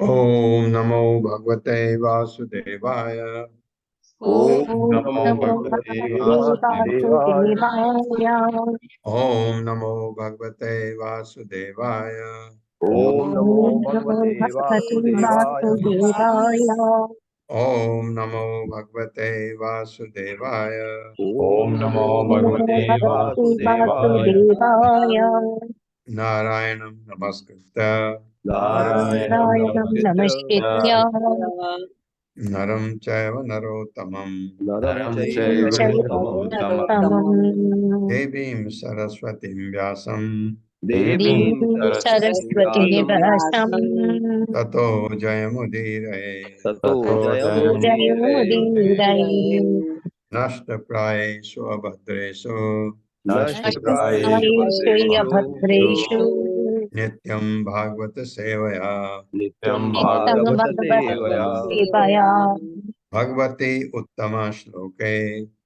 ओम नमो भगवते वासुदेवाय। ओम ॐ नमो नमो नमो भगवते भगवते भगवते वासुदेवाय। वासुदेवाय। वासुदेवाय। ओम नमो भगवते वासुदेवाय। ओम ॐ नमो नमो भगवते भगवते वासुदेवाय। वासुदेवाय। ओम नमो भगवते वासुदेवाय। ओम ओम नमो नमो ॐ नमो भगवते भगवते भगवते वासुदेवाय। वासुदेवाय। नारायणं नमस्कृत्य नारायणं नारायणं नमस्कृत्य नमस्कृत्य नरं चैव नरोत्तमं नरं नरं चैव नरं चैव चैव नरोत्तमं नरोत्तमम् नरोत्तमम् देवीं सरस्वतीं व्यासं देवीं देवीं देवीं सरस्वतीं सरस्वती सरस्वतीं व्यासं व्यासम् व्यासं ततो जयमुदीरये। ततो ततो जयमुदीरये। जयमुदीरये। नष्टप्रायेषु अभद्रेषु नष्टप्रायेषु नष्टप्रायेषु अभद्रेषु नित्यं भागवत सेवया नित्यं नित्यं भागवत सेवया। भगवद्सेवया भगवती उत्तम श्लोके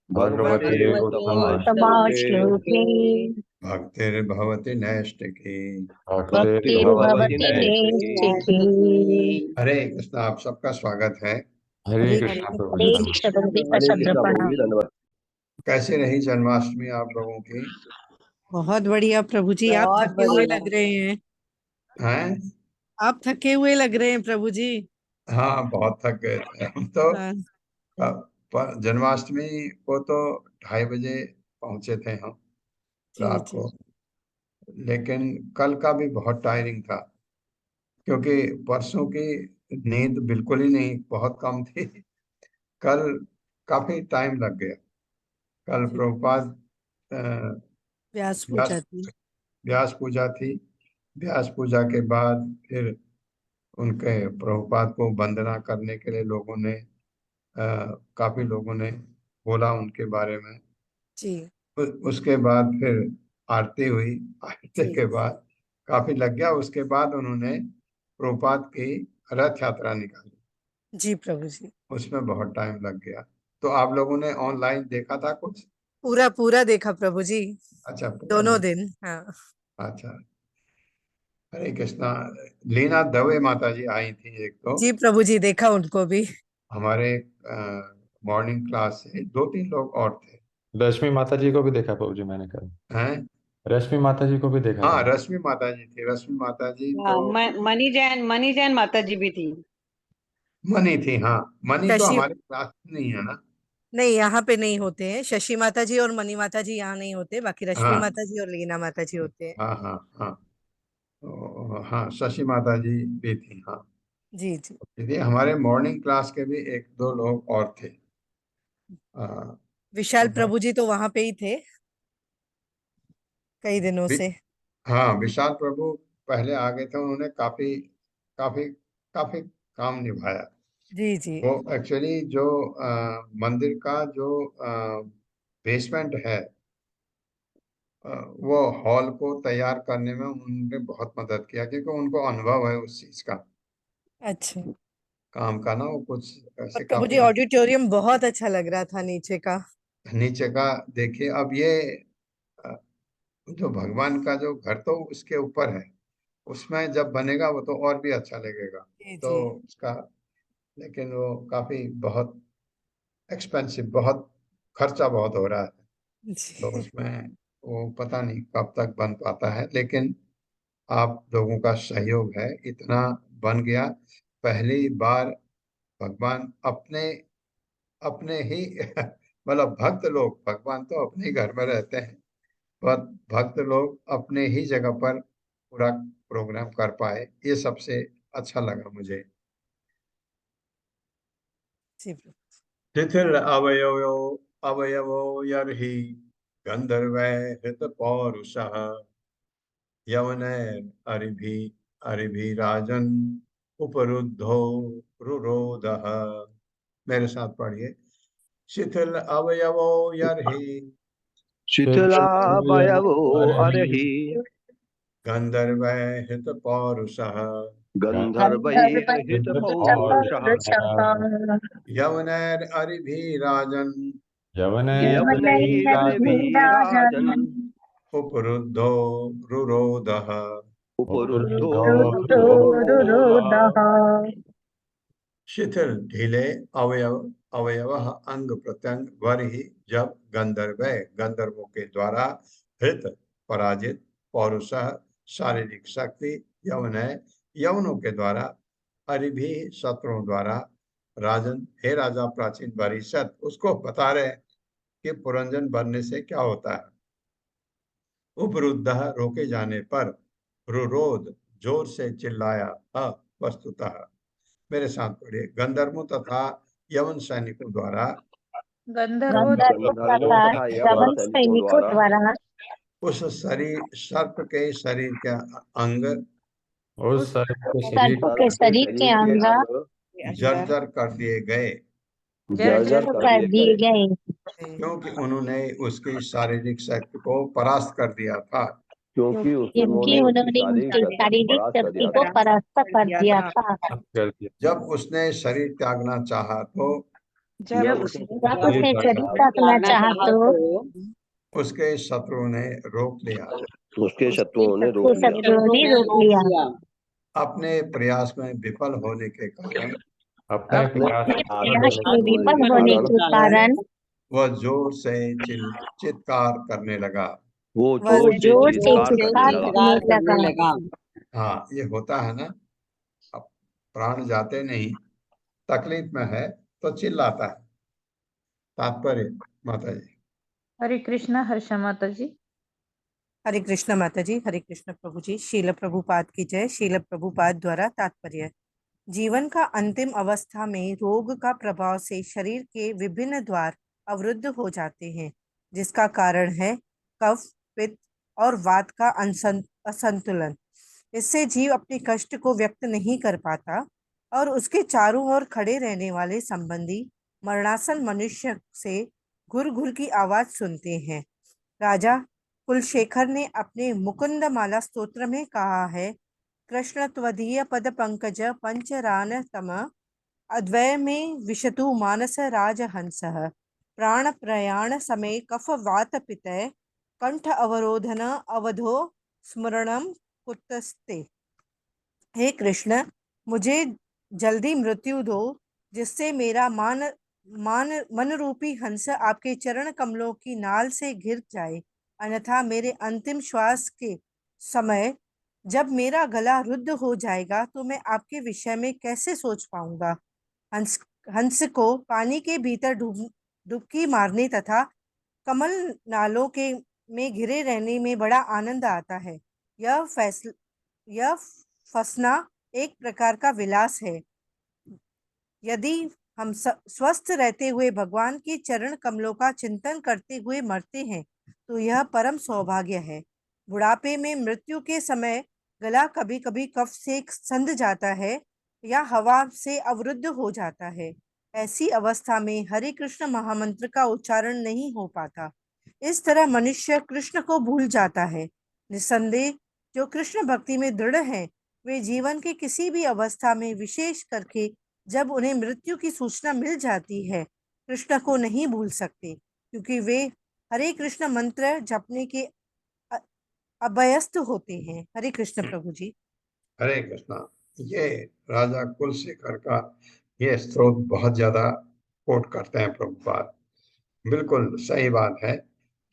भगवते भगवते उत्तम श्लोके उत्तमाश्लोके भक्तिर्भवति नैष्टिकी। भक्तिर्भवति भक्तिर्भवति नैष्ठिकी। नैष्ठिकी। हरे कृष्ण, आप सबका स्वागत है। हरे हरे कृष्णा प्रभु जी हरे धन्यवाद। कृष्ण प्रभु जी का हरे शब्द कृष्णा प्रभु प्रणाम। जी, धन्यवाद। कैसे रही जन्माष्टमी आप लोगों की? बहुत बढ़िया प्रभु जी, आप बहुत थके हुए बढ़िया। लग रहे हैं। हैं? आप थके हुए लग रहे हैं प्रभु जी। हाँ, बहुत थक गए थे हम तो। हाँ, जन्माष्टमी को तो 2:30 बजे पहुंचे थे हम जी रात जी। को। लेकिन कल का भी बहुत टायरिंग था, क्योंकि परसों की नींद बिल्कुल ही नहीं, बहुत कम थी। कल काफी टाइम लग गया। कल जी। प्रभुपाद व्यास व्यास पूजा थी। व्यास पूजा थी। व्यास पूजा के बाद फिर उनके प्रभुपाद को वंदना करने के लिए काफी लोगों ने बोला उनके बारे में। जी उसके बाद फिर आरती हुई। आरती जी के बाद काफी लग गया। उसके बाद उन्होंने प्रभुपाद की रथ यात्रा निकाली, जी प्रभु जी। उसमें बहुत टाइम लग गया। तो आप लोगों ने ऑनलाइन देखा था कुछ? पूरा पूरा देखा प्रभु जी। अच्छा, पूरा दोनों देखा। दिन, हाँ। अच्छा, हरे कृष्णा। लीना दवे माता जी आई थी एक तो, जी प्रभु जी, देखा उनको भी। हमारे मॉर्निंग क्लास से 2-3 लोग और थे। रश्मि माता जी को भी देखा प्रभु जी मैंने कल। हैं? रश्मि माता जी को भी देखा हाँ, था। रश्मि माता जी थी। रश्मि माता जी हाँ, तो मनी जैन माता जी भी थी। मनी थी। हाँ, मनी तो शशि, हमारे क्लास में नहीं है ना। नहीं यहाँ पे नहीं होते हैं। शशि माता जी और मणि माता जी यहाँ नहीं होते, बाकी रश्मि हाँ माता जी और लीना माता जी होते हैं। हाँ हाँ हाँ। हाँ, शशि माता जी भी थी। हाँ, जी जी। दीदी हमारे मॉर्निंग क्लास के भी 1-2 लोग और थे। हाँ, विशाल प्रभु जी तो वहां पे ही थे कई दिनों वि- से। हाँ, विशाल प्रभु पहले आ गए थे। उन्होंने काफी काफी काफी काम निभाया। जी जी वो एक्चुअली जो मंदिर का जो बेसमेंट है, वो हॉल को तैयार करने में उन्होंने बहुत मदद किया, क्योंकि उनको अनुभव है उस चीज का, अच्छा। काम का ना। वो कुछ और ऐसे प्रभु जी, काफी ऑडिटोरियम बहुत अच्छा लग रहा था नीचे का। नीचे का। देखिए, अब ये अ, जो भगवान का जो घर तो उसके ऊपर है, उसमें जब बनेगा वो तो और भी अच्छा लगेगा। जी तो जी उसका, लेकिन वो काफी बहुत एक्सपेंसिव, बहुत खर्चा बहुत हो रहा है। तो जी। उसमें वो पता नहीं कब तक बन पाता है, लेकिन आप लोगों का सहयोग है, इतना बन गया। पहली बार भगवान अपने अपने ही मतलब भक्त लोग, भगवान तो अपने ही घर में रहते हैं, पर भक्त लोग अपने ही जगह पर पूरा प्रोग्राम कर पाए, ये सबसे अच्छा लगा मुझे। जी प्रभु। शिथिल अवयवो अवयवो यर्हि गंधर्व हृत पौरुषः यवनैर् अरिभिराजन् उपरुद्धो रुरोधः। मेरे साथ पढ़िए। शिथिल अवयवो यर्हि शिथिलावयवो अर्हि गंधर्व हृत पौरुषः गन्धर्वैर्हित पौरुषः गन्धर्वैर्हितपौरुषः यवनैर् अरिभिराजन् यवनैरभिराजन् यवनैरभिराजन् उपरुद्धो रुरोधः। उपरुद्धो रुद्धोरुरोधः शिथिल ढीले अवयव अवयव अंग प्रत्यंग वर ही जब गंधर्वों के द्वारा हृत पराजित पौरुष शारीरिक शक्ति यवन है यवनों के द्वारा अरिभी शत्रुओं द्वारा राजन हे राजा प्राचीन वरिष्ठ उसको बता रहे हैं कि पुरंजन बनने से क्या होता है। उपरुद्ध रोके जाने पर रुरोध जोर से चिल्लाया वस्तुतः मेरे साथ पढ़िए गंधर्वों तथा यवन सैनिकों द्वारा गंधर्वों गंधर्वों तथा तथा यवन यवन सैनिकों सैनिकों द्वारा द्वारा उस शरीर सर्प के शरीर के अंग उस सर्प के शरीर सर्प के शरीर के अंग जर्जर कर दिए गए जर्जर जर्जर कर कर दिए दिए गए गए क्योंकि उन्होंने उसकी शारीरिक शक्ति को परास्त कर दिया था। क्योंकि क्योंकि उन्होंने उसकी उन्होंने शारीरिक उनकी शक्ति को शारीरिक परास्त कर शक्ति दिया को था। परास्त कर दिया था। कर दिया। जब उसने शरीर त्यागना चाहा तो जब उसने जब उसने शरीर त्यागना त्यागना चाहा तो उसके शत्रुओं ने रोक लिया। उसके शत्रुओं ने रोक लिया। शत्रुओं ने रोक लिया। अपने प्रयास में विफल होने के कारण अपने प्रयास अपने में प्रयास में विफल के होने कारण के कारण वह जोर से चित्कार करने लगा। वो वह वो जोर जोर से से चित्कार करने चित्कार लगा। करने लगा। हाँ ये होता है ना, अब प्राण जाते नहीं तकलीफ में है तो चिल्लाता है। तात्पर्य माता जी। हरे कृष्णा हर्षा माता जी। हरे कृष्ण माता जी, हरे कृष्ण प्रभु जी। शील प्रभुपाद की जय। शील प्रभुपाद द्वारा तात्पर्य। जीवन का अंतिम अवस्था में रोग का प्रभाव से शरीर के विभिन्न द्वार अवरुद्ध हो जाते हैं, जिसका कारण है कफ, पित्त और वात का असंतुलन। इससे जीव अपने कष्ट को व्यक्त नहीं कर पाता और उसके चारों ओर खड़े रहने वाले संबंधी मरणासन मनुष्य से घुर घुर की आवाज सुनते हैं। राजा कुलशेखर ने अपने मुकुंद माला स्तोत्र में कहा है, कृष्ण त्वदीय पद पंकज पंचरान तम अद्वय में विशतु मानस राजहंस प्राण प्रयाण समय कफ वात पितय कंठ अवरोधन अवधो स्मरणम कुतस्ते। हे कृष्ण, मुझे जल्दी मृत्यु दो, जिससे मेरा मन रूपी हंस आपके चरण कमलों की नाल से घिर जाए, अन्यथा मेरे अंतिम श्वास के समय जब मेरा गला रुद्ध हो जाएगा तो मैं आपके विषय में कैसे सोच पाऊंगा। हंस हंस को पानी के भीतर डुबकी मारने तथा कमल नालों के में घिरे रहने में बड़ा आनंद आता है। यह फंसना एक प्रकार का विलास है। यदि हम स्वस्थ रहते हुए भगवान के चरण कमलों का चिंतन करते हुए मरते हैं तो यह परम सौभाग्य है। बुढ़ापे में मृत्यु के समय गला कभी कभी कफ से संध जाता है या हवा से अवरुद्ध हो जाता है। ऐसी अवस्था में हरे कृष्ण महामंत्र का उच्चारण नहीं हो पाता। इस तरह मनुष्य कृष्ण को भूल जाता है। निस्संदेह जो कृष्ण भक्ति में दृढ़ हैं, वे जीवन के किसी भी अवस्था में, विशेष करके जब उन्हें मृत्यु की सूचना मिल जाती है, कृष्ण को नहीं भूल सकते, क्योंकि वे हरे कृष्ण मंत्र जपने के अभ्यस्त होते हैं। हरे कृष्ण प्रभु जी। हरे कृष्णा। ये राजा कुलशेखर का ये स्त्रोत बहुत ज्यादा कोट करते हैं प्रभुपाद। बिल्कुल सही बात है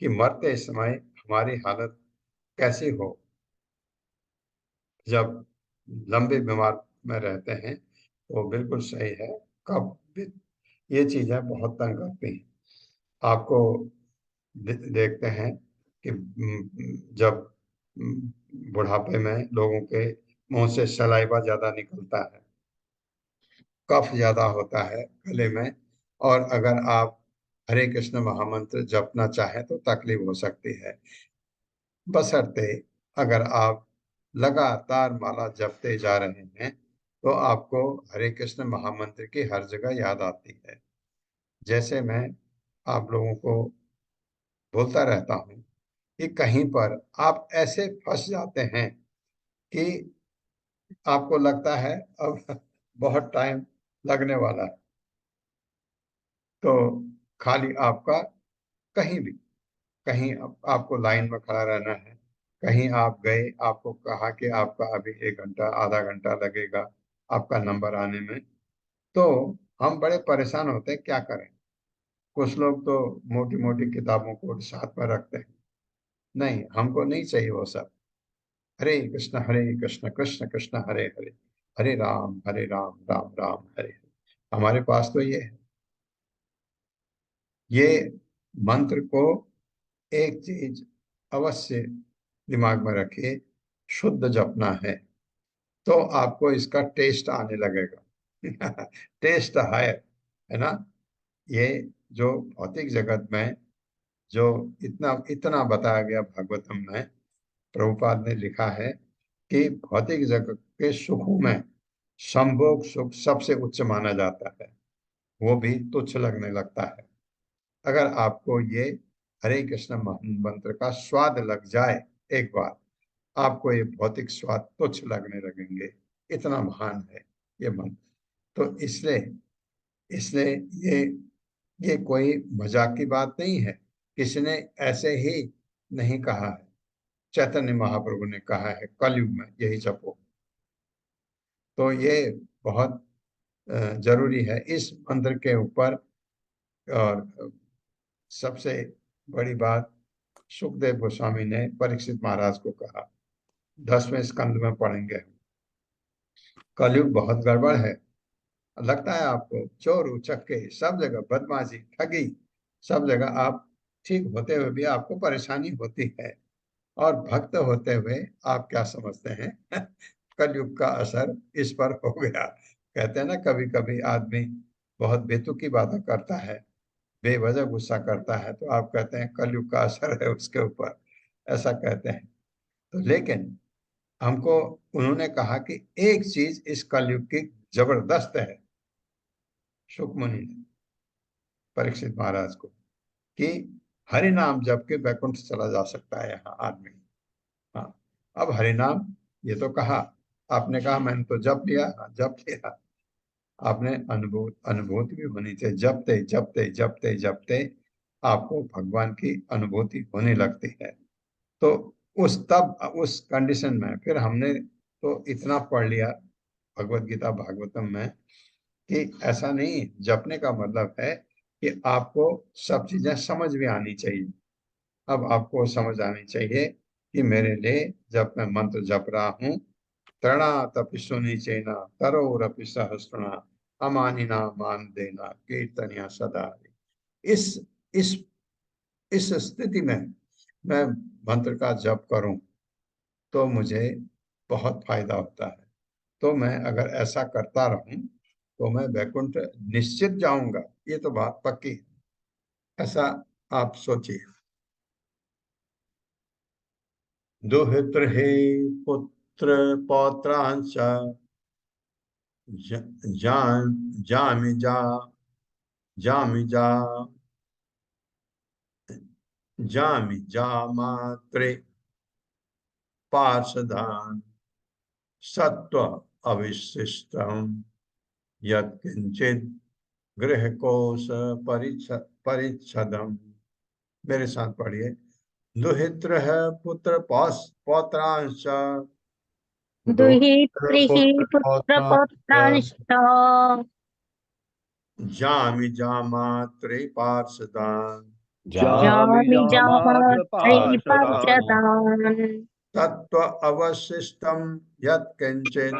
कि मरते समय हमारी हालत कैसी हो। जब लंबे बीमार में रहते हैं तो बिल्कुल सही है। कब ये चीजें बहुत तंग करती हैं। आपको देखते हैं कि जब बुढ़ापे में लोगों के मुंह से सलाइवा ज्यादा निकलता है, कफ ज्यादा होता है गले में, और अगर आप हरे कृष्ण महामंत्र जपना चाहें तो तकलीफ हो सकती है। बशर्ते अगर आप लगातार माला जपते जा रहे हैं तो आपको हरे कृष्ण महामंत्र की हर जगह याद आती है। जैसे मैं आप लोगों को बोलता रहता हूँ कि कहीं पर आप ऐसे फंस जाते हैं कि आपको लगता है अब बहुत टाइम लगने वाला है, तो खाली आपका कहीं भी, कहीं आपको लाइन में खड़ा रहना है, कहीं आप गए, आपको कहा कि आपका अभी 1 घंटा आधा घंटा लगेगा आपका नंबर आने में, तो हम बड़े परेशान होते हैं, क्या करें। कुछ लोग तो मोटी मोटी किताबों को साथ में रखते हैं। नहीं, हमको नहीं चाहिए वो सब। हरे कृष्ण कृष्ण कृष्ण हरे हरे, हरे राम राम राम हरे हरे। हमारे पास तो ये है। ये मंत्र को एक चीज अवश्य दिमाग में रखिए, शुद्ध जपना है तो आपको इसका टेस्ट आने लगेगा। टेस्ट है ना। ये जो भौतिक जगत में जो इतना इतना बताया गया भागवतम में, प्रभुपाद ने लिखा है कि भौतिक जगत के सुखों में संभोग सुख सबसे उच्च माना जाता है, वो भी तुच्छ लगने लगता है। अगर आपको ये हरे कृष्ण मंत्र का स्वाद लग जाए एक बार, आपको ये भौतिक स्वाद तुच्छ लगने लगेंगे, इतना महान है ये मंत्र। तो इसलिए इसलिए ये कोई मजाक की बात नहीं है, किसी ने ऐसे ही नहीं कहा है। चैतन्य महाप्रभु ने कहा है कलयुग में यही जपो। तो ये बहुत जरूरी है इस मंत्र के ऊपर। और सबसे बड़ी बात सुखदेव गोस्वामी ने परीक्षित महाराज को कहा, 10वें स्कंद में पढ़ेंगे। कलयुग बहुत गड़बड़ है, लगता है आपको चोर उचक्के सब जगह, बदमाशी ठगी सब जगह, आप ठीक होते हुए भी आपको परेशानी होती है। और भक्त होते हुए आप क्या समझते हैं। कलयुग का असर इस पर हो गया। कहते हैं ना, कभी कभी आदमी बहुत बेतुकी बातें करता है, बेवजह गुस्सा करता है, तो आप कहते हैं कलयुग का असर है उसके ऊपर, ऐसा कहते हैं। तो लेकिन हमको उन्होंने कहा कि एक चीज इस कलयुग की जबरदस्त है, सुखमुनि ने परीक्षित महाराज को, कि हरि नाम जप के वैकुंठ चला जा सकता है यहाँ आदमी। हाँ, अब हरि नाम ये तो कहा आपने, कहा मैंने तो जप लिया, जप लिया। आपने अनुभूति भी होनी चाहिए, जपते जपते जपते जपते आपको भगवान की अनुभूति होने लगती है। तो उस कंडीशन में फिर हमने तो इतना पढ़ लिया भगवत गीता भागवतम में कि ऐसा नहीं, जपने का मतलब है कि आपको सब चीजें समझ भी आनी चाहिए। अब आपको समझ आनी चाहिए कि मेरे लिए जब मैं मंत्र जप रहा हूँ, तृणातपि सुनिचेन तरोरपि सहस्रणा अमानिना मान देना कीर्तनिया सदा। इस इस इस स्थिति में मैं मंत्र का जप करूं तो मुझे बहुत फायदा होता है। तो मैं अगर ऐसा करता रहूं तो मैं वैकुंठ निश्चित जाऊंगा, ये तो बात पक्की है। ऐसा आप सोचिए। दुहित्र हे पुत्र पौत्रांश जामि जा जामि जा मात्रे पार्षदान सत्व अविशिष्टम यत्किंचित गृहकोश परिच्छदम। मेरे साथ पढ़िए। दुहित्र है पुत्र पौत्रांश, दुहित्रिः पौत्रांश पुत्रपौत्रांश्च जामि जामात्रे पार्षदान जामि जामिजामात्र जामात्रे पार्षदान् पार्षदान् तत्व अवशिष्टम यत्किंचित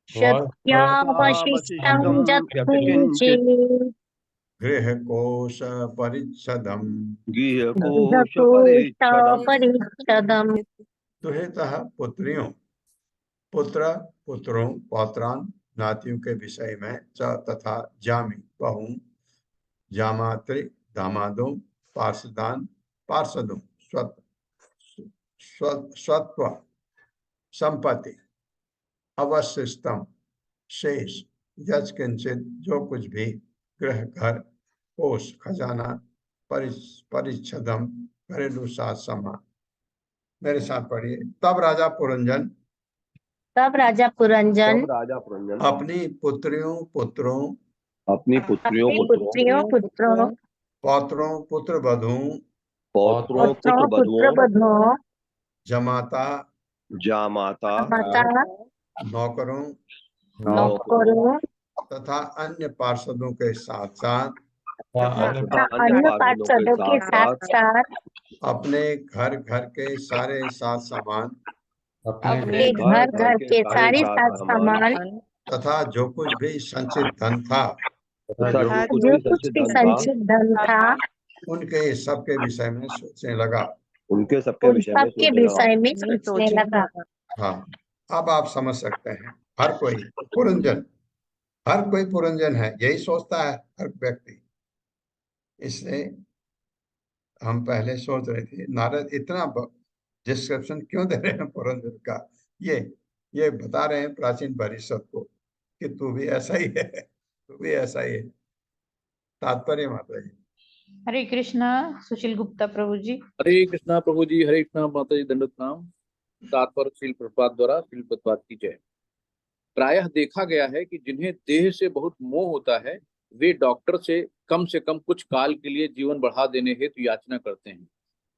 शक्यावशिष्टं वशिष्ठं यत्किञ्चित् यत्किञ्चित् गृहकोश परिच्छदम। गृहकोशपरिच्छदम्। गृहकोशपरिच्छदम्। दुहितः पुत्रियों, पुत्र पुत्रों पौत्रान नातियों के विषय में, च तथा जामी बहु, जामात्रि दामादों, पार्षदान पार्षदों, स्वत्व संपत्ति, अवशिष्टम शेष, यज किंचित जो कुछ भी, गृह घर, कोष खजाना, परिच्छदम घरेलू साथ सामान। मेरे साथ पढ़िए। तब राजा पुरंजन तब राजा पुरंजन तब राजा पुरंजन अपनी पुत्रियों पुत्रों, अपनी पुत्रियों अपनी पुत्रों, पुत्रियों पुत्रों पौत्रों पुत्र वधूं, पौत्रों पुत्रों पुत्र पुत्र बधुओं, बधुओं जमाता, जामाता, माता, नौकरों नौकरों तथा अन्य पार्षदों के साथ साथ अन्य तथा अन्य पार्षदों के साथ साथ अपने घर घर के सारे साथ सामान अपने घर के सारे साथ सामान तथा जो कुछ भी संचित धन था तथा जो कुछ भी संचित धन था उनके सबके विषय में सोचने लगा। उनके सबके उन विषय में सबके सोचने लगा। विषय में सोचने लगा। हाँ, अब आप समझ सकते हैं, हर कोई पुरंजन, हर कोई पुरंजन है, यही सोचता है हर व्यक्ति। इसलिए हम पहले सोच रहे थे नारद इतना डिस्क्रिप्शन क्यों दे रहे हैं पुरंजन का। ये बता रहे हैं प्राचीन परिषद को कि तू भी ऐसा ही है, तू भी ऐसा ही है। तात्पर्य माता जी। हरे कृष्णा सुशील गुप्ता प्रभु जी। हरे कृष्णा प्रभु जी, हरे कृष्णा माता जी, दंडवत प्रणाम। तात्पर्य शील प्रभुपाद द्वारा शील प्रभुपाद की जय। प्रायः देखा गया है कि जिन्हें देह से बहुत मोह होता है वे डॉक्टर से कम कुछ काल के लिए जीवन बढ़ा देने हेतु याचना करते हैं।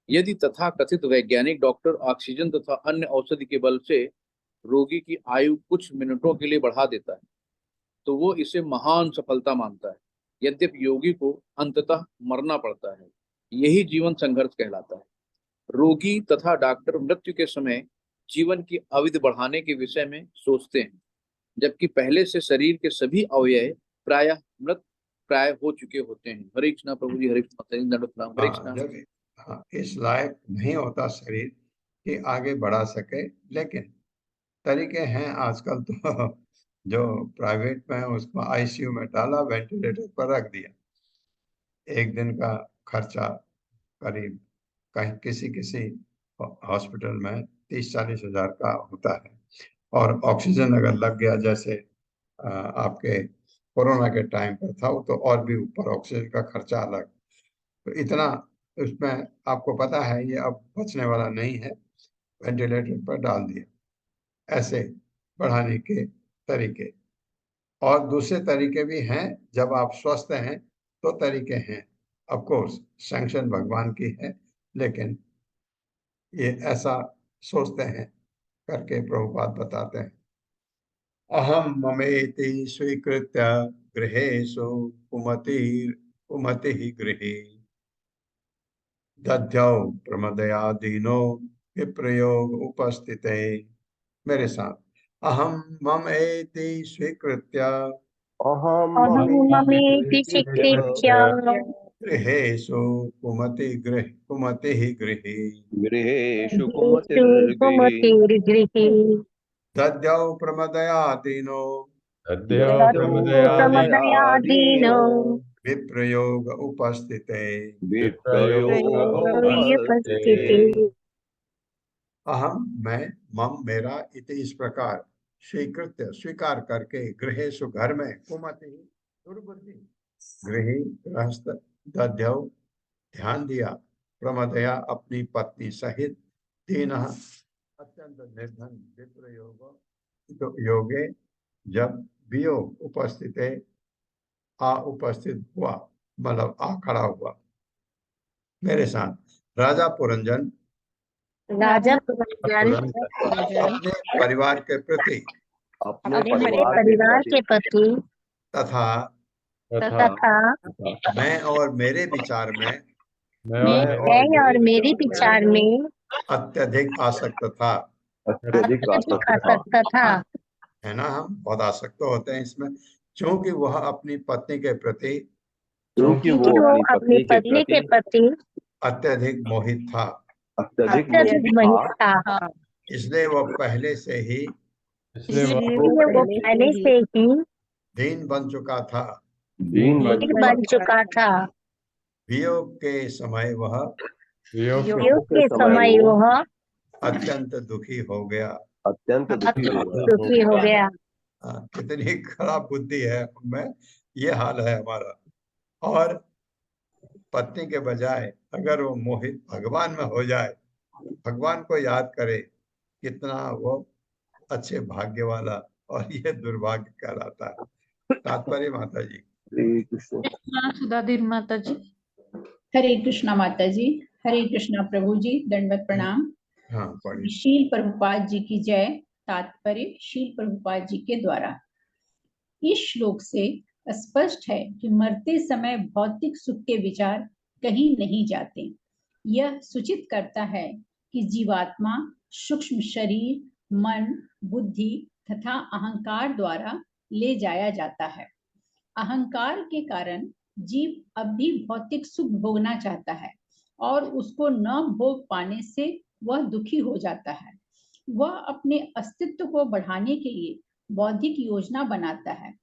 यदि तथा कथित वैज्ञानिक डॉक्टर ऑक्सीजन तथा अन्य औषधि के बल से रोगी की आयु कुछ मिनटों के लिए बढ़ा देता है तो वो इसे महान सफलता मानता है। यद्यपि योगी को अंततः मरना पड़ता है। यही जीवन संघर्ष कहलाता है। रोगी तथा डॉक्टर मृत्यु के समय जीवन की अवधि बढ़ाने के विषय में सोचते हैं, जबकि पहले से शरीर के सभी अवयव प्राय मृत प्राय हो चुके होते हैं। हरे कृष्णा प्रभु जी, हरे कृष्णा, हरे कृष्णा। जब इस लायक नहीं होता शरीर कि आगे बढ़ा सके, लेकिन तरीके हैं आजकल तो जो प्राइवेट में है उसको आईसीयू में डाला, वेंटिलेटर पर रख दिया। एक दिन का खर्चा करीब कहीं किसी हॉस्पिटल में 30-40 हजार का होता है। और ऑक्सीजन अगर लग गया, जैसे आपके कोरोना के टाइम पर था, तो और भी ऊपर ऑक्सीजन का खर्चा अलग। तो इतना उसमें आपको पता है ये अब बचने वाला नहीं है, वेंटिलेटर पर डाल दिया। ऐसे बढ़ाने के तरीके और दूसरे तरीके भी हैं। जब आप स्वस्थ हैं तो तरीके हैं, ऑफ कोर्स सैंक्शन भगवान की है, लेकिन ये ऐसा सोचते हैं करके प्रभुपाद बताते हैं। अहम ममेति स्वीकृत्य गृहेषु कुमति गृहे दध्यौ प्रमदयादीनो विप्रयोग उपस्थिते। मेरे साथ, अहम मम एति स्वीकृत्य अहम ममेति स्वीकृत्य गृहेषु कुमति गृहे गृहेषु कुमतिर्गृहे दध्यौ प्रमदयादीनो प्रमदयादीनो विप्रयोग उपस्थिते। उपस्थिते। अहम मैं, मम मेरा, इति इस प्रकार, स्वीकृत्य स्वीकार करके, गृहेषु घर में, कुमति दुर्बुद्धि, गृही गृहस्थ, दध्यौ ध्यान दिया, प्रमदया अपनी पत्नी सहित, दीनः अत्यंत निर्धन, विप्रयोग योगे जब वियोग उपस्थित उपस्थित हुआ, मतलब आ खड़ा हुआ। मेरे साथ, राजा पुरंजन अपने परिवार के प्रति अपने परिवार के प्रति तथा मैं और मेरे विचार में अत्यधिक आसक्त था। है ना, हम बहुत आसक्त होते हैं इसमें, क्योंकि वह अपनी पत्नी के प्रति अत्यधिक मोहित था। इसलिए वह पहले से ही दीन बन चुका था। वियोग के समय वह अत्यंत दुखी हो गया। कितनी खराब बुद्धि है हमें, ये हाल है हमारा। और पत्नी के बजाय अगर वो मोहित भगवान में हो जाए, भगवान को याद करे, कितना वो अच्छे भाग्य वाला, और ये दुर्भाग्य कहलाता है। तात्पर्य माता जी। सुधाधीर माता जी। हरे कृष्णा माता जी, हरे कृष्णा प्रभु जी, दंडवत प्रणाम। हाँ पढ़िए। शील प्रभुपाद जी की जय। तात्पर्य शील प्रभुपाद जी के द्वारा। इस श्लोक से स्पष्ट है कि मरते समय भौतिक सुख के विचार कहीं नहीं जाते। यह सूचित करता है कि जीवात्मा सूक्ष्म शरीर, मन, बुद्धि तथा अहंकार द्वारा ले जाया जाता है। अहंकार के कारण जीव अब भी भौतिक सुख भोगना चाहता है और उसको न भोग पाने से वह दुखी हो जाता है। वह अपने अस्तित्व को बढ़ाने के लिए बौद्धिक योजना बनाता है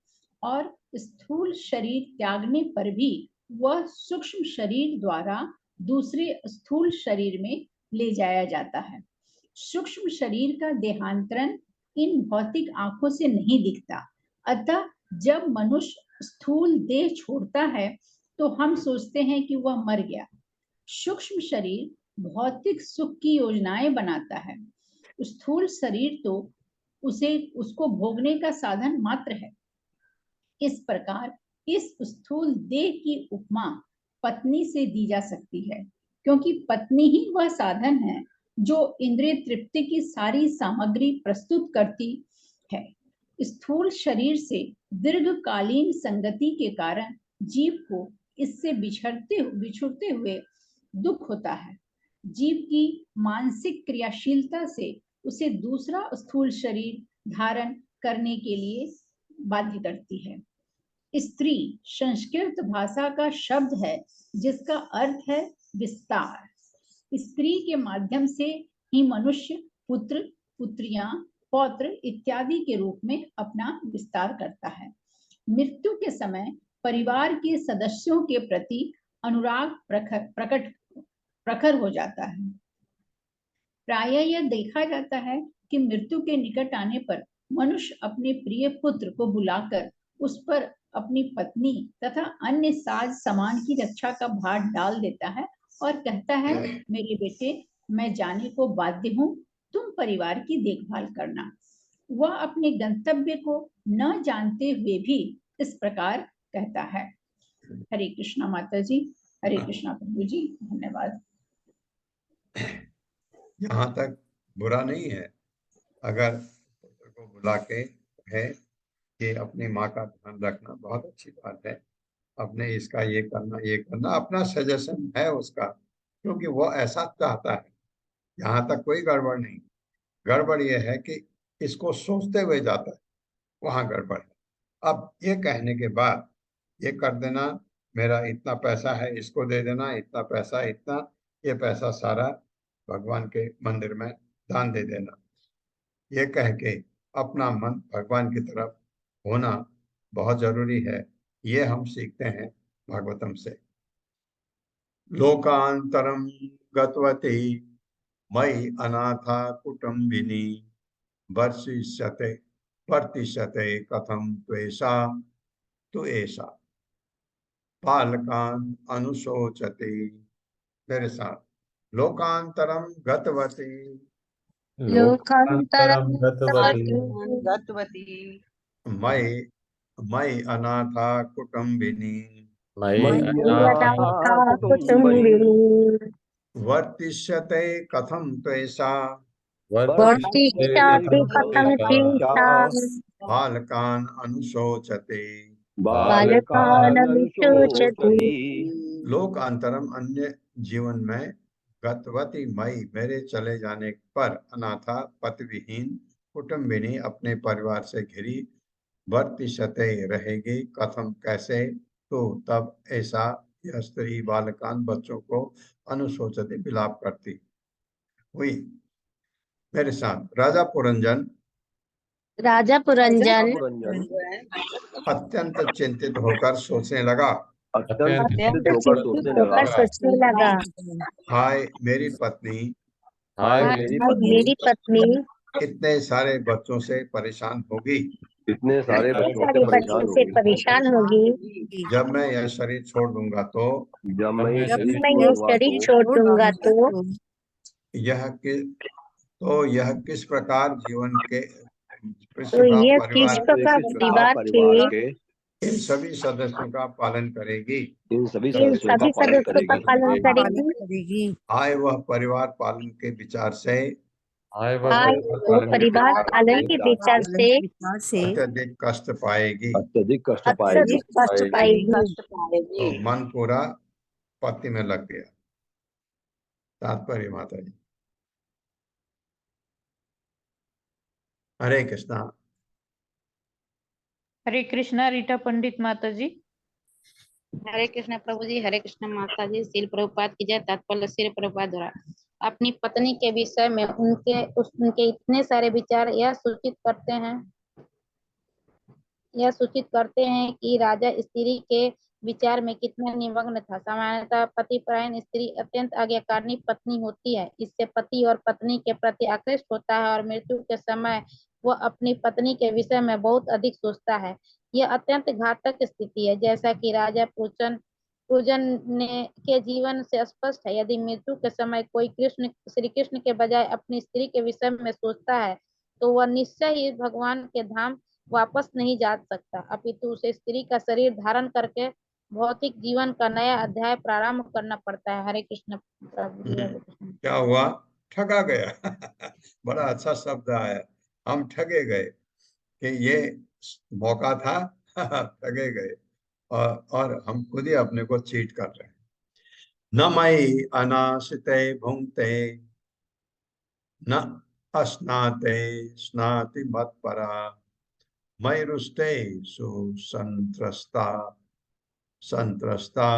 और स्थूल शरीर त्यागने पर भी वह सूक्ष्म शरीर द्वारा दूसरे स्थूल शरीर में ले जाया जाता है। सूक्ष्म शरीर का देहांतरण इन भौतिक आंखों से नहीं दिखता, अतः जब मनुष्य स्थूल देह छोड़ता है तो हम सोचते हैं कि वह मर गया। सूक्ष्म शरीर भौतिक सुख की योजनाएं बनाता है। स्थूल शरीर तो उसको भोगने का साधन मात्र है। इस प्रकार इस स्थूल देह की उपमा पत्नी से दी जा सकती है, क्योंकि पत्नी ही वह साधन है जो इंद्रिय तृप्ति की सारी सामग्री प्रस्तुत करती है। स्थूल शरीर से दीर्घकालीन संगति के कारण जीव को इससे बिछुड़ते हुए दुख होता है। जीव की मानसिक क्रियाशीलता से उसे दूसरा स्थूल शरीर धारण करने के लिए बाध्य करती है। स्त्री संस्कृत भाषा का शब्द है जिसका अर्थ है विस्तार। स्त्री के माध्यम से ही मनुष्य पुत्र, पुत्रियां, पौत्र इत्यादि के रूप में अपना विस्तार करता है। मृत्यु के समय परिवार के सदस्यों के प्रति अनुराग प्रखर हो जाता है। प्रायः यह देखा जाता है कि मृत्यु के निकट आने पर मनुष्य अपने प्रिय पुत्र को बुलाकर उस पर अपनी पत्नी तथा अन्य साज सामान की रक्षा का भार डाल देता है और कहता है, मेरे बेटे, मैं जाने को बाध्य हूँ, तुम परिवार की देखभाल करना। वह अपने गंतव्य को न जानते हुए भी इस प्रकार कहता है। हरे कृष्णा माता जी, हरे कृष्णा प्रभु जी, धन्यवाद। यहाँ तक बुरा नहीं है अगर पुत्र को बुला के है कि अपनी माँ का ध्यान रखना, बहुत अच्छी बात है। अपने इसका ये करना अपना सजेशन है उसका, क्योंकि वो ऐसा चाहता है। यहाँ तक कोई गड़बड़ नहीं। गड़बड़ ये है कि इसको सोचते हुए जाता है, वहां गड़बड़ है। अब ये कहने के बाद ये कर देना, मेरा इतना पैसा है, इसको दे देना, इतना पैसा, इतना, ये पैसा सारा भगवान के मंदिर में दान दे देना, ये कह के अपना मन भगवान की तरफ होना बहुत जरूरी है। ये हम सीखते हैं भागवतम से। लोकांतरम गतवती मयि अनाथा कुटुंबिनी वर्षिष्यते वर्तिष्यते कथम त्वेषा तो ऐसा बालकान अनुशोचते। मेरे साथ, लोकांतरम गतवती लोकांतरं गतवती मयि मयि अनाथा कुटुंबिनी मयि यदा कुटुंबिनी कुटुंबिनी वर्तिष्यते कथम त्वेषा वर्तिष्ठति कथं तेषां बालकान अनुशोचते। बालकान् अनुशोचति। लोकांतरम अन्य जीवन में गतवती मई मेरे चले जाने पर अनाथा पतिविहीन कुटुंबिनी अपने परिवार से घिरी वर्तिष्यते रहेगी कथम कैसे तो तब ऐसा यह स्त्री बालकान बच्चों को अनुशोचते विलाप करती हुई। मेरे साथ राजा पुरंजन राजा पुरंजन अत्यंत चिंतित होकर सोचने लगा, अत्यंत अत्यंत चिंतित होकर सोचने चिंतित होकर लगा, सोचने लगा, हाय मेरी पत्नी हाय मेरी पत्नी इतने सारे बच्चों से परेशान होगी, इतने सारे इतने बच्चों सारे से बच्चों परेशान से होगी। परेशान होगी। जब मैं यह शरीर छोड़ दूंगा तो जब मैं ये जब शरीर मैं ये छोड़ूंगा शरीर तो छोड़ दूंगा तो यह किस प्रकार जीवन के किस तो प्रकार यह किस परिवार प्रकार किस प्रकार परिवार परिवार के के इन सभी सदस्यों का पालन करेगी। इन सभी इन सदस्यों का सभी पालन सदस्यों का करेगी। पालन पालन करेगी। करेगी। आए वह परिवार पालन के विचार से आए वह आज वो परिवार पालन के विचार पालन से के विचार से अत्यधिक कष्ट पाएगी। अत्यधिक कष्ट पाएगी। अत्यधिक कष्ट पाएगी। पाएगी। तो मन पूरा पति में लग गया। तात्पर्य माता जी। हरे कृष्णा। हरे कृष्णा रीटा पंडित माता जी। हरे कृष्ण प्रभु जी, हरे कृष्ण माता जी। श्रील प्रभुपाद की जय। तात्पर्य श्रील प्रभुपाद द्वारा अपनी पत्नी के विषय में उनके इतने सारे विचार यह सूचित करते हैं कि राजा स्त्री के विचार में कितना निमग्न था। सामान्यतः पतिपरायण स्त्री अत्यंत आज्ञाकारिणी पत्नी होती है। इससे पति और पत्नी के प्रति आकृष्ट होता है और मृत्यु के समय वह अपनी पत्नी के विषय में बहुत अधिक सोचता है। यह अत्यंत घातक स्थिति है, जैसा कि राजा पूजन ने के जीवन से स्पष्ट है। यदि मृत्यु के समय कोई श्री कृष्ण के बजाय अपनी स्त्री के विषय में सोचता है तो वह निश्चय ही भगवान के धाम वापस नहीं जा सकता, अपितु उसे स्त्री का शरीर धारण करके भौतिक जीवन का नया अध्याय प्रारंभ करना पड़ता है। हरे कृष्ण प्रभु जी, हरे कृष्ण। क्या हुआ? ठगा गया। बड़ा अच्छा शब्द आया, हम ठगे गए कि ये मौका था। ठगे गए और हम खुद ही अपने को चीट कर रहे हैं। न मयि अनाशिते भुंक्ते न अस्नाते स्नाति मत्परा मयि रुष्टे संत्रस्ता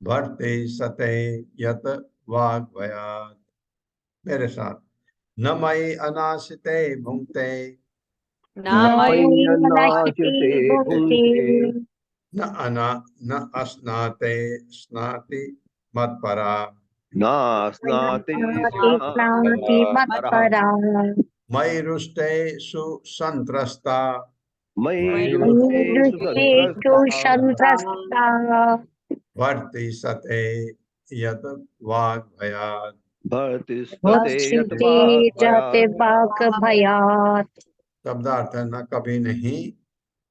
भर्ते सते यत वाग्भयात्। मेरे साथ। न मयि अनाशिते भुंक्ते नाशिते भुंक्ते न अस्नाते स्नाति मत्परा नास्नाते स्नाति मत्परा मयि रुष्टे सुसंत्रस्ता मयि दृष्टेषु संत्रस्ता भर्ति सते यत वाग्भयात्। भक्षिते जाते बाक भयात। शब्दार्थ है, न कभी नहीं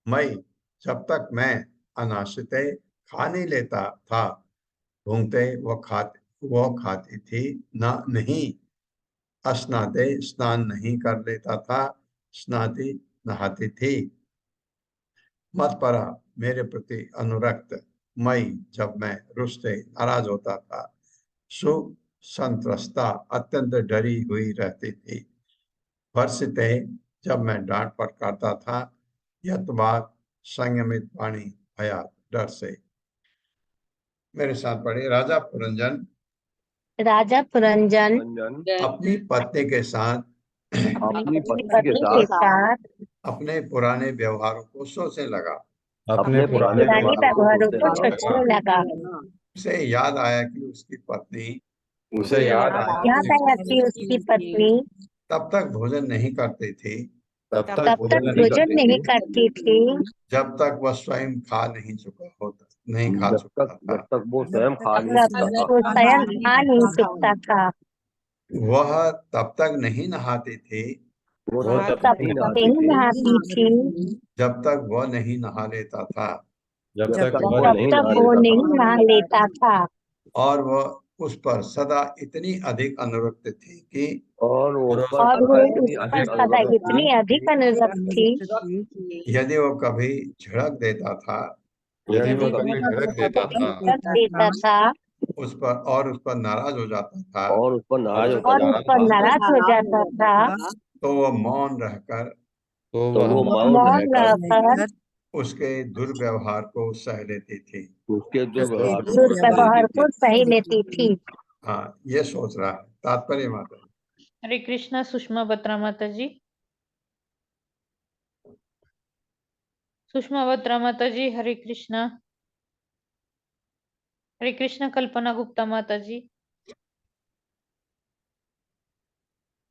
मैं, जब तक मैं अनाशिते खा नहीं लेता था, भूंगते वो खाती थी, न नहीं अस्नाते स्नान नहीं कर लेता था, स्नाति नहाती थी, मत परा मेरे प्रति अनुरक्त, मई जब मैं रुष्टे नाराज होता था, सु संत्रस्ता अत्यंत डरी हुई रहती थी, भर्षिते जब मैं डांट फटकारता था, यतवाद संयमित वाणी भया डर से। मेरे साथ पढ़े। राजा पुरंजन अपनी पत्नी के साथ अपनी अपनी पत्नी के साथ अपने पुराने व्यवहारों को सोचने लगा। अपने पुराने व्यवहारों को सोचने लगा। उसे याद आया कि उसकी पत्नी उसे याद आया यहाँ तक कि उसकी पत्नी तब तक भोजन नहीं करती थी तब तब तक भोजन नहीं करती थी जब तक वह स्वयं खा चुका था। जब तक वो स्वयं खा नहीं जब चुका तक वो स्वयं खा नहीं चुकता था। वह तब तक नहीं नहाती थी वो वो तब तब तक तब नहीं तक नहाती नहीं थी नहाती थी जब तक वह नहीं नहा लेता था, जब जब तक तक वह वो जब नहीं तक नहा वो लेता नहीं नहा लेता था। और वह उस पर सदा इतनी अधिक अनुरक्त थी कि और वो उस पर और सदा वो इतनी उस पर अधिक सदा अनुरक्त इतनी थी अधिक अनुरक्त थी। यदि वो कभी झिड़क देता था यदि वो वह कभी कभी झड़क देता था रख देता था उस पर नाराज हो जाता था, और उस पर नाराज होता और उस था पर नाराज हो जाता था, तो वह मौन रहकर तो तो वह वो मौन मौन रहकर रहकर उसके दुर्व्यवहार को सह लेती थी। उसके दुर्व्यवहार को दुर्व्यवहार को सही लेती थी। हाँ, ये सोच रहा है। तात्पर्य माता जी। हरे कृष्णा सुषमा बत्रा माता जी। सुषमा बत्रा माता जी, हरे कृष्णा। हरे कृष्णा कल्पना गुप्ता माता जी।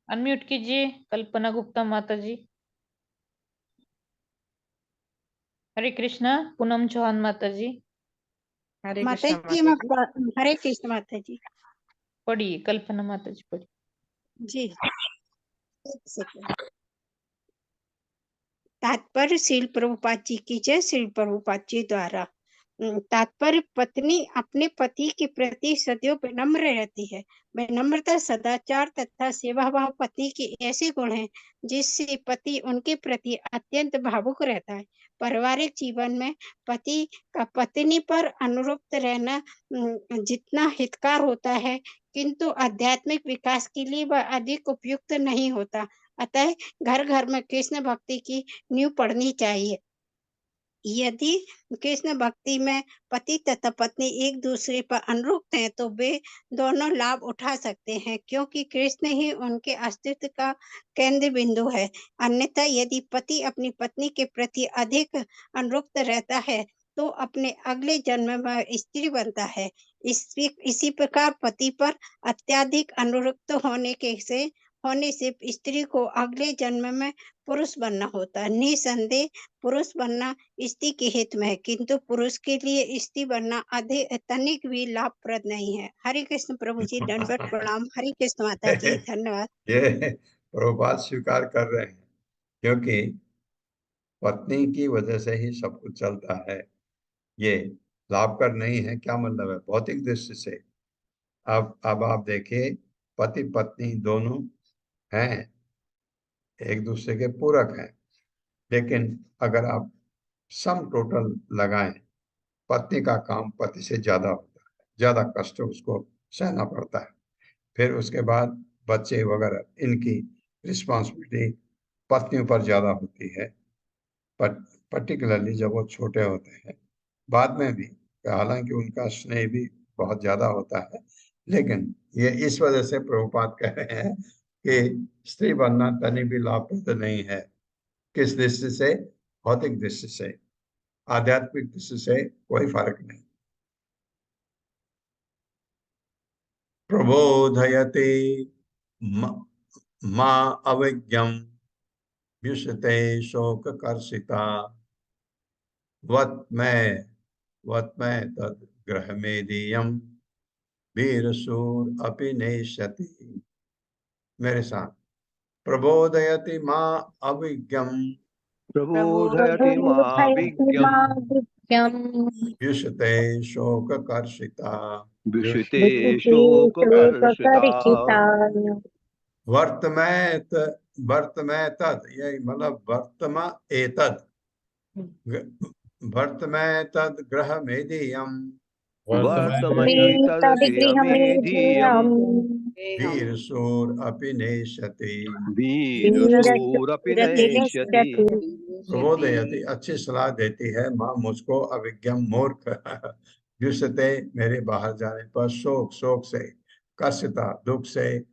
अनम्यूट कीजिए कल्पना गुप्ता माता जी। हरे कृष्णा पूनम चौहान माता जी। हरे माता कृष्ण जी माता जी। हरे कृष्ण माता जी। पढ़िए कल्पना माता जी, पढ़िए। जी एक सेकंड। तात्पर्य श्रील प्रभुपाद जी की जय। श्रील प्रभुपाद जी द्वारा तात्पर्य पत्नी अपने पति के प्रति सदैव विनम्र रहती है। विनम्रता, सदाचार तथा सेवा भाव पति के ऐसे गुण हैं जिससे पति उनके प्रति अत्यंत भावुक रहता है। पारिवारिक जीवन में पति का पत्नी पर अनुरक्त रहना जितना हितकार होता है, किंतु आध्यात्मिक विकास के लिए वह अधिक उपयुक्त नहीं होता। अतः घर घर में कृष्ण भक्ति की नींव पड़नी चाहिए। यदि कृष्ण भक्ति में पति तथा पत्नी एक दूसरे पर अनुरक्त हैं तो वे दोनों लाभ उठा सकते हैं, क्योंकि कृष्ण ही उनके अस्तित्व का केंद्र बिंदु है। अन्यथा यदि पति अपनी पत्नी के प्रति अधिक अनुरक्त रहता है तो अपने अगले जन्म में स्त्री बनता है। इसी प्रकार पति पर अत्यधिक अनुरक्त होने से स्त्री को अगले जन्म में पुरुष बनना होता है। निसंदेह पुरुष बनना स्त्री के हित में है, किंतु पुरुष के लिए स्त्री बनना अधिक तनिक भी लाभप्रद नहीं है। हरे कृष्ण प्रभु जी, दंडवत प्रणाम। हरे कृष्ण माता जी, धन्यवाद। ये प्रभुपाद स्वीकार कर रहे हैं, क्योंकि पत्नी की वजह से ही सब कुछ चलता है। ये लाभकर नहीं है, क्या मतलब है भौतिक दृष्टि से। अब आप देखिए, पति पत्नी दोनों हैं, एक दूसरे के पूरक हैं, लेकिन अगर आप सम टोटल लगाएं, पत्नी का काम पति से ज्यादा होता है, ज्यादा कष्ट उसको सहना पड़ता है। फिर उसके बाद बच्चे वगैरह, इनकी रिस्पॉन्सिबिलिटी पत्नियों पर ज्यादा होती है, पर्टिकुलरली जब वो छोटे होते हैं। बाद में भी हालांकि उनका स्नेह भी बहुत ज्यादा होता है, लेकिन ये इस वजह से प्रभुपाद कह रहे हैं कि स्त्री बनना तनी भी लाभप्रद नहीं है। किस दृष्टि से? भौतिक दृष्टि से। आध्यात्मिक दृष्टि से कोई फर्क नहीं। प्रबोधयति माँ अविज्ञम व्युषते शोक कर्षिता वत में तद ग्रह मेदियम वीरसूर अपि नेष्यति। मेरे साथ, प्रबोधयति माँ अविज्ञम प्रबोधयति माविज्ञम् व्युषते शोक कर्षिता विषिते शोककर्षिता वर्तमे तद, यही मतलब वर्तमे तद ग्रह मेदियम वर्तमैतद्गृहमेधियम् वीरसूर अपि नेष्यति। वीरशूरपि नश्यति। प्रबोधयति, अच्छी सलाह देती है, माँ मुझको अविज्ञम मूर्ख व्युषते, मेरे बाहर जाने पर शोक से, कर्षिता दुख से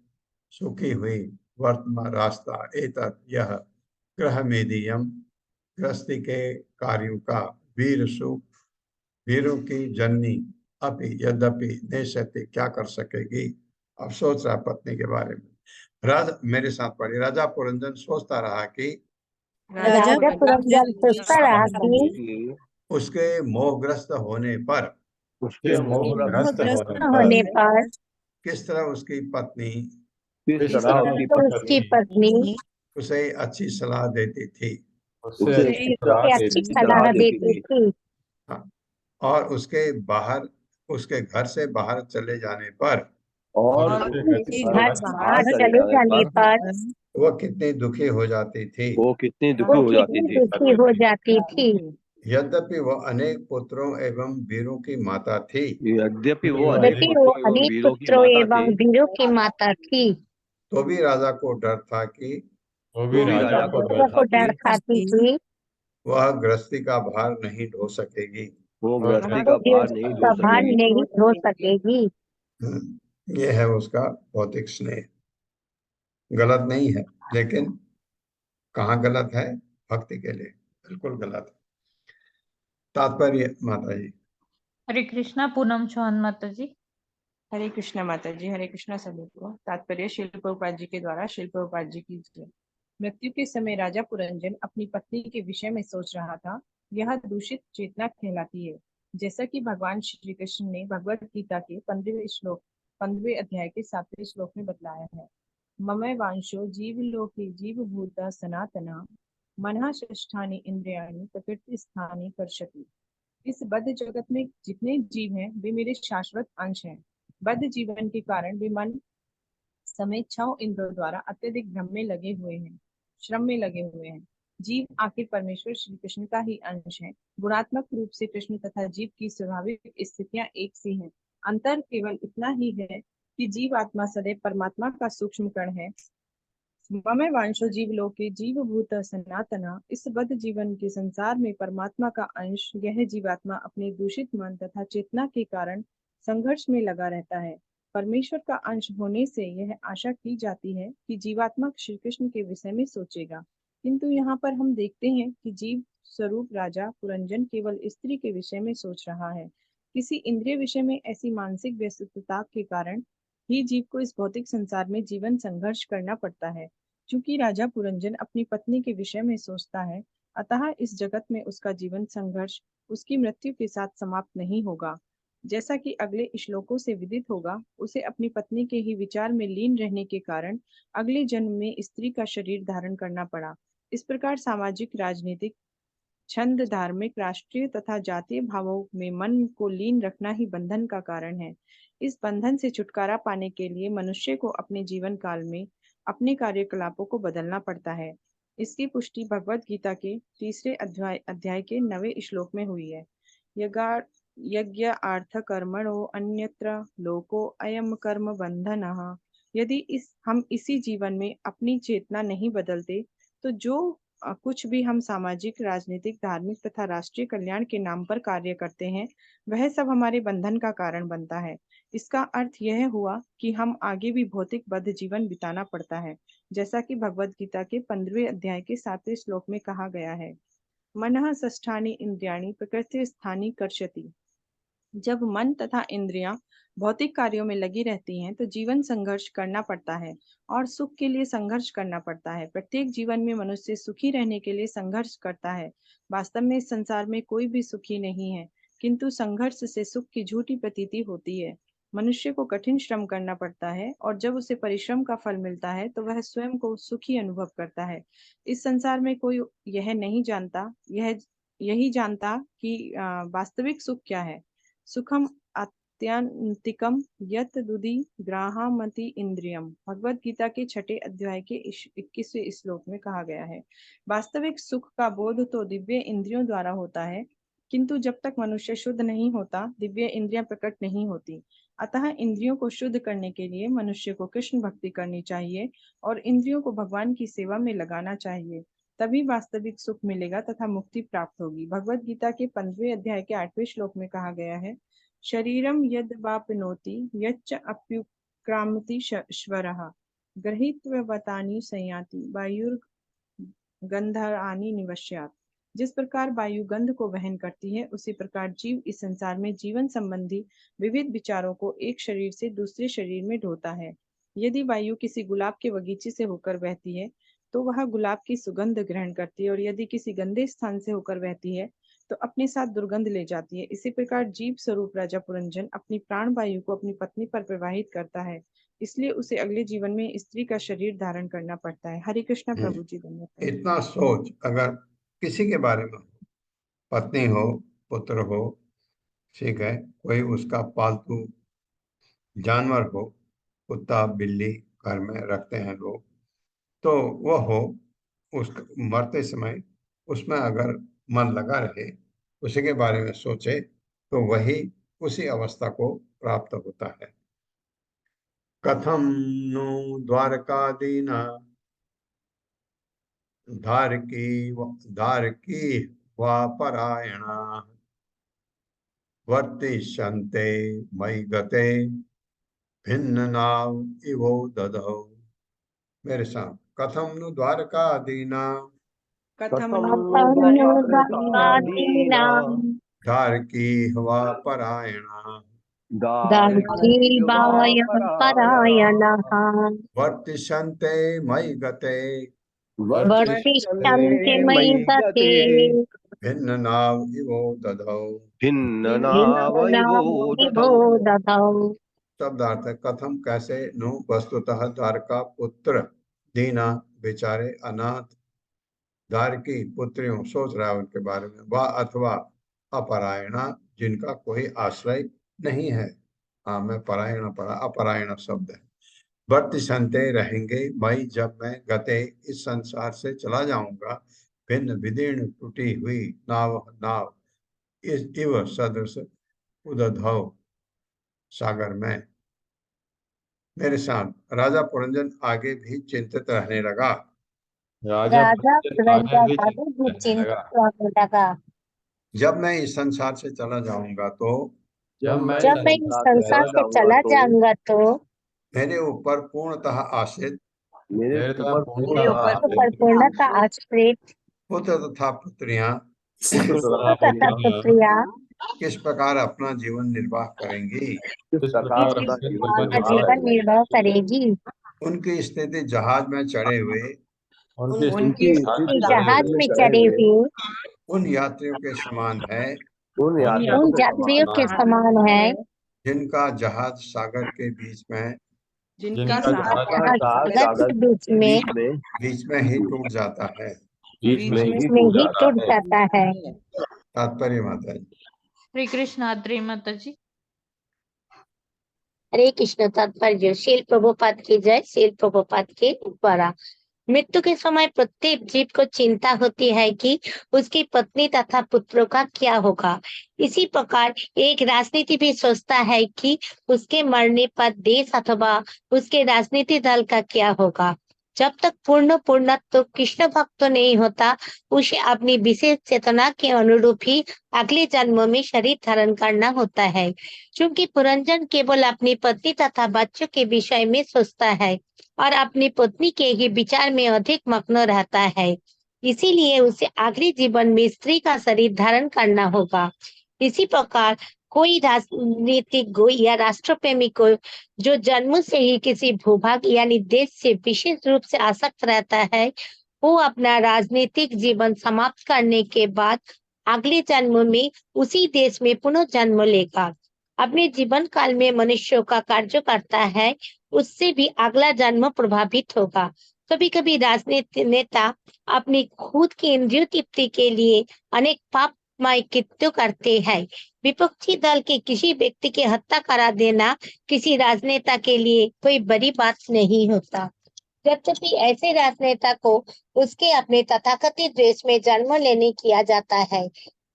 सुखी हुई, वर्तमान रास्ता, एतत् यह, ग्रह मेदियम गृहस्थी के कार्यों का, वीरों की जननी, अपि यद्यपि नेष्यति, क्या कर सकेगी। अब सोच रहा पत्नी के बारे में। राजा, मेरे साथ पढ़िए, राजा पुरंजन सोचता रहा कि राजा पुरंजन सोचता रहा कि उसके मोहग्रस्त होने पर होने पर किस तरह उसकी पत्नी उसकी पत्नी उसे अच्छी सलाह देती थी। उसे अच्छी सलाह देती थी, और उसके घर से बाहर चले जाने पर घर बाहर चले जाने पर वो कितनी दुखी हो जाती थी। वो कितनी दुखी हो जाती थी। यद्यपि वो अनेक पुत्रों एवं वीरों की माता थी। यद्यपि वो अनेक पुत्रों एवं वीरों की माता थी, तो भी राजा को डर था कि डर खाती थी वह गृहस्थी का भार नहीं ढो सकेगी। वो गृहस्थी का भार नहीं ढो सकेगी। ये है उसका भौतिक स्नेह। गलत नहीं है, लेकिन कहाँ गलत है? भक्ति के लिए बिल्कुल गलत है। तात्पर्य माता जी। हरे कृष्णा। पूनम चौहान माता जी। हरे कृष्णा माता जी, हरे कृष्णा सभी को। तात्पर्य श्रील प्रभुपाद जी के द्वारा श्रील प्रभुपाद जी की जय। मृत्यु के समय राजा पुरंजन अपनी पत्नी के विषय में सोच रहा था। यह दूषित चेतना कहलाती है, जैसा कि भगवान श्री कृष्ण ने भगवत गीता के 15वें अध्याय के 7वें श्लोक में बतलाया है। ममैवांशो जीवलोके जीवभूता सनातना मनः षष्ठानि इंद्रियाणि प्रकृति स्थानि कर्षति। इस बद्ध जगत में जितने जीव हैं वे मेरे शाश्वत अंश हैं। बद्ध जीवन के कारण वे मन समेत 6 इंद्रियों द्वारा अत्यधिक भ्रम में लगे हुए हैं, श्रम में लगे हुए हैं। जीव आखिर परमेश्वर श्री कृष्ण का ही अंश है। गुणात्मक रूप से कृष्ण तथा जीव की स्वाभाविक स्थितियां एक सी हैं। अंतर केवल इतना ही है कि जीव आत्मा सदैव परमात्मा का सूक्ष्म कण है। मम वांशो जीव लोके जीव भूत सनातना। इस बद्ध जीवन के संसार में परमात्मा का अंश यह जीवात्मा अपने दूषित मन तथा चेतना के कारण संघर्ष में लगा रहता है। परमेश्वर का अंश होने से यह आशा की जाती है कि जीवात्मा श्री कृष्ण के विषय में सोचेगा, किंतु यहाँ पर हम देखते हैं कि जीव स्वरूप राजा पुरंजन केवल स्त्री के विषय में सोच रहा है। किसी इंद्रिय विषय में ऐसी मानसिक व्यस्तता के कारण ही जीव को इस भौतिक संसार में जीवन संघर्ष करना पड़ता है। क्योंकि राजा पुरंजन अपनी पत्नी के विषय में सोचता है, अतः इस जगत में उसका जीवन संघर्ष उसकी मृत्यु के साथ समाप्त नहीं होगा। जैसा कि अगले श्लोकों से विदित होगा, उसे अपनी पत्नी के ही विचार में लीन रहने के कारण अगले जन्म में स्त्री का शरीर धारण करना पड़ा। इस प्रकार सामाजिक, राजनीतिक, छंद, धार्मिक, राष्ट्रीय तथा जातीय भावों में मन को लीन रखना ही बंधन का कारण है। इस बंधन से छुटकारा पाने के लिए मनुष्य को अपने जीवन काल में अपने कार्यकलापों को बदलना पड़ता है। इसकी पुष्टि भगवत गीता के 3 अध्याय के 9वें श्लोक में हुई है। यज्ञ आर्थ कर्मणो अन्यत्र लोको अयम कर्म बंधनः। यदि हम इसी जीवन में अपनी चेतना नहीं बदलते तो जो कुछ भी हम सामाजिक, राजनीतिक, धार्मिक तथा राष्ट्रीय कल्याण के नाम पर कार्य करते हैं, वह सब हमारे बंधन का कारण बनता है। इसका अर्थ यह हुआ कि हम आगे भी भौतिक बद्ध जीवन बिताना पड़ता है, जैसा कि भगवत गीता के 15वें अध्याय के 7वें श्लोक में कहा गया है। मनः षष्ठानि इंद्रियाणि प्रकृति स्थानि कर्षति। जब मन तथा इंद्रियां भौतिक कार्यों में लगी रहती हैं तो जीवन संघर्ष करना पड़ता है और सुख के लिए संघर्ष करना पड़ता है। प्रत्येक जीवन में मनुष्य सुखी रहने के लिए संघर्ष करता है। वास्तव में इस संसार में कोई भी सुखी नहीं है, किंतु संघर्ष से सुख की झूठी प्रतीति होती है। मनुष्य को कठिन श्रम करना पड़ता है और जब उसे परिश्रम का फल मिलता है तो वह स्वयं को सुखी अनुभव करता है। इस संसार में कोई यह नहीं जानता, यही जानता कि वास्तविक सुख क्या है। सुखम आत्यंतिकम यत दुदि ग्राहमति इंद्रियम। भगवत गीता के 6 अध्याय के 21वें श्लोक में कहा गया है। वास्तविक सुख का बोध तो दिव्य इंद्रियों द्वारा होता है, किंतु जब तक मनुष्य शुद्ध नहीं होता, दिव्य इंद्रियां प्रकट नहीं होती। अतः इंद्रियों को शुद्ध करने के लिए मनुष्य को कृष्ण भक्ति करनी चाहिए और इंद्रियों को भगवान की सेवा में लगाना चाहिए, तभी वास्तविक सुख मिलेगा तथा मुक्ति प्राप्त होगी। भगवत गीता के 15वें अध्याय के 8वें श्लोक में कहा गया है, शरीरम यद वापनोति यच्च अप्युक्रामति श्वरः गृहीत्ववतानि संयाति वायुर्गंधराणि निवश्यात्। जिस प्रकार वायु गंध को वहन करती है, उसी प्रकार जीव इस संसार में जीवन संबंधी विविध विचारों को एक शरीर से दूसरे शरीर में ढोता है। यदि वायु किसी गुलाब के बगीचे से होकर बहती है तो वह गुलाब की सुगंध ग्रहण करती है, और यदि किसी गंदे स्थान से होकर बहती है तो अपने साथ दुर्गंध ले जाती है। इसी प्रकार जीव स्वरूप राजा पुरंजन अपनी प्राण वायु को अपनी पत्नी पर प्रवाहित करता है, इसलिए उसे अगले जीवन में स्त्री का शरीर धारण करना पड़ता है। हरे कृष्णा प्रभु जी। धन्यवाद। इतना सोच अगर किसी के बारे में, पत्नी हो, पुत्र हो, ठीक है, कोई उसका पालतू जानवर हो, कुत्ता बिल्ली घर में रखते हैं लोग, तो वह हो उस मरते समय उसमें अगर मन लगा रहे, उसी के बारे में सोचे, तो वही उसी अवस्था को प्राप्त होता है। कथम नु द्वारकादीना धारकी वा परायणा वर्तिष्यन्ते मयि गते भिन्न नाव इवो दधौ। मेरे साथ, कथम नु द्वारकादीना धारकी वा परायणा वर्तिष्यन्ते मयि गते भिन्न नाव इवो दधौ। शब्दार्थ है, कथम कैसे, नु वस्तुतः द्वारका पुत्र दीना बेचारे अनाथ दार की पुत्रियों सोच रहा है उनके बारे में, वह अथवा अपरायणा जिनका कोई आश्रय नहीं है। हाँ, मैं परायण पढ़ा, अपरायण शब्द है। वर्तिशन्ते रहेंगे, मैं जब मैं गते इस संसार से चला जाऊंगा, भिन्न विदीर्ण टूटी हुई नाव नाव इस इव सदृश उदधव सागर में। मेरे साथ राजा पुरंजन आगे भी चिंतित रहने लगा। राजा राजा पुरंजन आगे भी पुरंदर आगे चिंतित भी रहने चिंतित लगा। रहने लगा। जब मैं इस संसार से चला जाऊंगा तो जब मैं जब मैं इस संसार से चला जाऊंगा तो मेरे ऊपर पूर्णतः आश्रित मेरे मेरे तरफ ऊपर मेरे पूर्णतः ऊपर पूर्णता आश्रित पुत्र तथा पुत्रियां पुत्र तथा तथा पुत्रियां किस प्रकार अपना जीवन निर्वाह करेंगी, किस प्रकार अपना जीवन अपना निर्वाह जीवन करेंगे। निर्वाह करेगी। उनकी स्थिति जहाज में चढ़े हुए उनकी स्थिति जहाज में चढ़े हुए हुए उन यात्रियों के समान है उन यात्रियों उन के यात्रियों समान के समान है, जिनका जहाज सागर के बीच में जिनका जहाज जहाज सागर के बीच में ही टूट जाता है। बीच में ही में ही टूट जाता है। तात्पर्य माता जी। हरे कृष्ण आद्री माता जी। हरे कृष्ण तात्पर्य। शील प्रभुपाद की जय। शील प्रभुपाद के द्वारा मृत्यु के समय प्रत्येक जीव को चिंता होती है कि उसकी पत्नी तथा पुत्रों का क्या होगा। इसी प्रकार एक राजनीति भी सोचता है कि उसके मरने पर देश अथवा उसके राजनीति दल का क्या होगा। जब तक पूर्ण तो कृष्ण भक्त नहीं होता, उसे अपनी विशेष चेतना के अनुरूप ही अगले जन्म में शरीर धारण करना होता है। क्योंकि पुरंजन केवल अपनी पत्नी तथा बच्चों के विषय में सोचता है और अपनी पत्नी के ही विचार में अधिक मग्न रहता है, इसीलिए उसे आखिरी जीवन में स्त्री का शरीर धारण करना होगा। इसी प्रकार कोई राजनीतिक या राष्ट्रप्रेमी को जो जन्म से ही किसी भूभाग यानी देश से विशेष रूप से आसक्त रहता है, वो अपना राजनीतिक जीवन समाप्त करने के बाद अगले जन्म में उसी देश में पुनः जन्म लेगा। अपने जीवन काल में मनुष्यों का कार्य करता है, उससे भी अगला जन्म प्रभावित होगा। कभी कभी राजनीतिक नेता अपनी खुद की इंद्रिय तृप्ति के लिए अनेक पापमय कृत्य करते हैं। विपक्षी दल के किसी व्यक्ति की हत्या करा देना किसी राजनेता के लिए कोई बड़ी बात नहीं होता। यद्यपि ऐसे राजनेता को उसके अपने तथाकथित देश में जन्म लेने किया जाता है,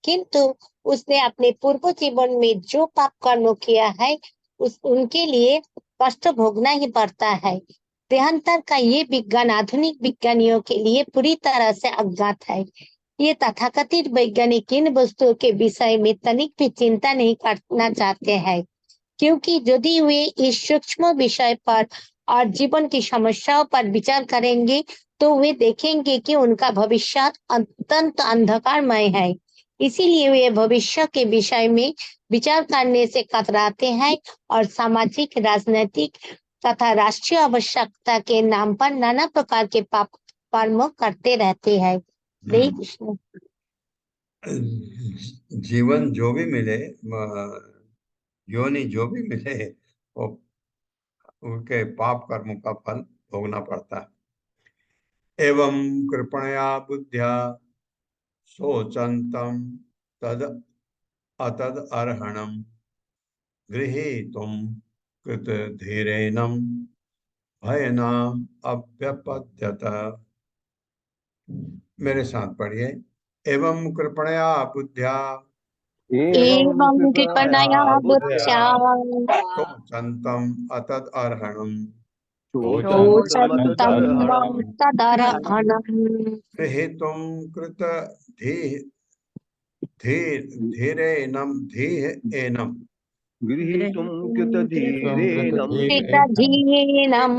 किंतु उसने अपने पूर्व जीवन में जो पाप कर्म किया है उनके लिए कष्ट भोगना ही पड़ता है। देहांतर का ये विज्ञान आधुनिक विज्ञानियों के लिए पूरी तरह से अज्ञात है। ये तथाकथित वैज्ञानिक इन वस्तुओं के विषय में तनिक भी चिंता नहीं करना चाहते हैं, क्योंकि यदि वे इस सूक्ष्म विषय पर और जीवन की समस्याओं पर विचार करेंगे तो वे देखेंगे कि उनका भविष्य अत्यंत अंधकारमय है। इसीलिए वे भविष्य के विषय में विचार करने से कतराते हैं और सामाजिक, राजनीतिक तथा राष्ट्रीय आवश्यकता के नाम पर नाना प्रकार के पाप कर्म करते रहते हैं। हरे कृष्ण। जीवन जो भी मिले, योनि जो भी मिले, वो उनके पाप कर्मों का फल भोगना पड़ता है। एवं कृपणया बुद्ध्या शोचन्तं तद अतद अर्हणम् गृहीतुं कृतधीरेनं भयनाम् अभ्यपद्यत। मेरे साथ पढ़िए। एवं कृपणया बुद्ध्या एवं कृपणया बुद्ध्या शोचन्तं अतद अर्हणम् शोचन्तं तदर्हणम् गृहीतुं धीरेनं गृहीतुं कृतधीरेनं धीरेणम्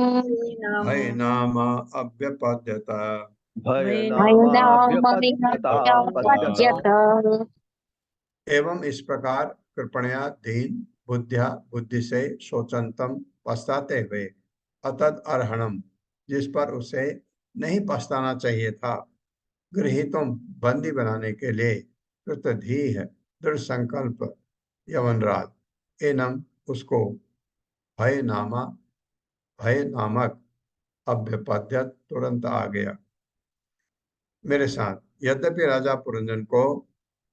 भयनाम अभ्यपद्यत। भयनामभ्यपद्यत। एवं इस प्रकार कृपणया दीन बुद्धिया बुद्धि से शोचंतम पछताते हुए अतद अर्हणम जिस पर उसे नहीं पछताना चाहिए था, गृहीतुम बंदी बनाने के लिए, कृतधीह दृढ़ संकल्प यवनराज, एनम उसको, भय नामक अभ्यपद्यत तुरंत आ गया। मेरे साथ, यद्यपि राजा पुरंजन को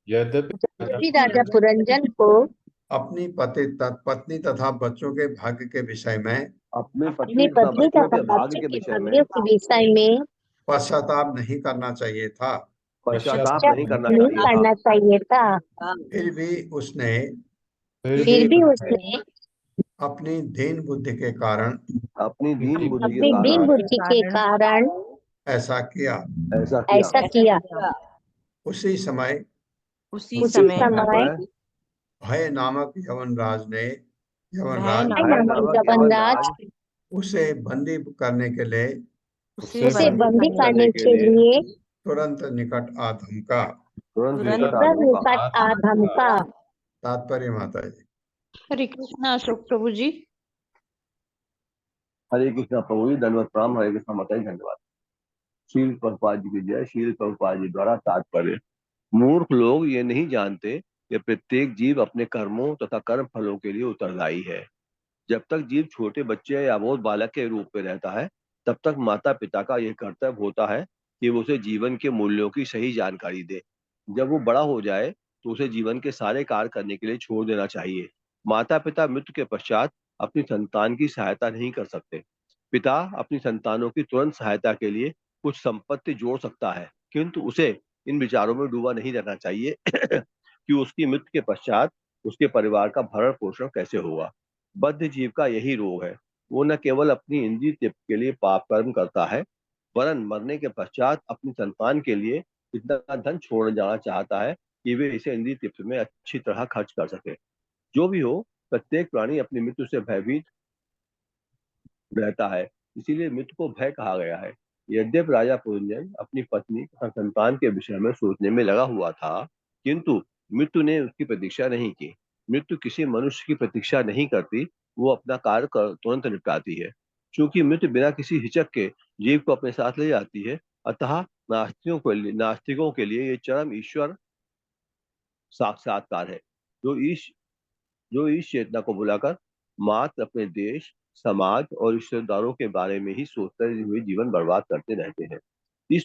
यद्यपि राजा पुरंजन को अपनी पत्नी तथा बच्चों के भाग्य के विषय में अपनी अपनी पत्नी तथा पत्नी बच्चों तथा के भाग्य बच्चों के के विषय में भाग्यों के विषय में पश्चाताप नहीं करना चाहिए था, पश्चाताप नहीं करना नहीं चाहिए था। करना चाहिए था। फिर भी उसने फिर भी उसने अपनी दीन बुद्धि के कारण अपनी दीन बुद्धि के अपनी दीन कारण बुद्धि के कारण ऐसा किया। ऐसा किया। ऐसा किया। उसी समय उसी समय भय नामक यवनराज ने भय नामक नामक यवनराज उसे बंदी करने के लिए उसे बंदी करने के लिए तुरंत निकट आ धमका। तुरंत निकट आ धमका। तात्पर्य माता जी। हरे कृष्णा अशोक प्रभु जी। हरे कृष्णा प्रभु जी, दंडवत प्रणाम। हरे कृष्णा माता जी, धन्यवाद। शील प्रभुपाद जी की जय। शील प्रभुपाद जी द्वारा तात्पर्य। मूर्ख लोग ये नहीं जानते कि प्रत्येक जीव अपने कर्मों तथा कर्म फलों के लिए उत्तरदायी है। जब तक जीव छोटे बच्चे या अबोध बालक के रूप में रहता है, तब तक माता पिता का यह कर्तव्य होता है कि वो उसे जीवन के मूल्यों की सही जानकारी दे। जब वो बड़ा हो जाए तो उसे जीवन के सारे कार्य करने के लिए छोड़ देना चाहिए। माता पिता मृत्यु के पश्चात अपनी संतान की सहायता नहीं कर सकते। पिता अपनी संतानों की तुरंत सहायता के लिए कुछ संपत्ति जोड़ सकता है, किंतु उसे इन विचारों में डूबा नहीं रहना चाहिए कि उसकी मृत्यु के पश्चात उसके परिवार का भरण पोषण कैसे होगा। बद्ध जीव का यही रोग है। वो न केवल अपनी इंद्रिय तृप्ति के लिए पाप कर्म करता है, वरन मरने के पश्चात अपनी संतान के लिए इतना धन छोड़ जाना चाहता है कि वे इसे इंद्रिय तृप्ति में अच्छी तरह खर्च कर सके। जो भी हो, प्रत्येक प्राणी अपनी मृत्यु से भयभीत रहता है, इसीलिए मृत्यु को भय कहा गया है। यद्यपि राजा पुरंजन अपनी पत्नी तथा संतान के विषय में सोचने में लगा हुआ था, किंतु मृत्यु ने उसकी प्रतीक्षा नहीं की। मृत्यु किसी मनुष्य की प्रतीक्षा नहीं करती, वो अपना कार्य तुरंत निपटाती है। क्योंकि मृत्यु बिना किसी हिचक के जीव को अपने साथ ले जाती है, अतः नास्तिकों के लिए ये चरम ईश्वर साक्षात्कार है। जो इस चेतना को बुलाकर मात्र अपने देश, समाज और रिश्तेदारों के बारे में ही सोचते हुए जीवन बर्बाद करते रहते हैं। इस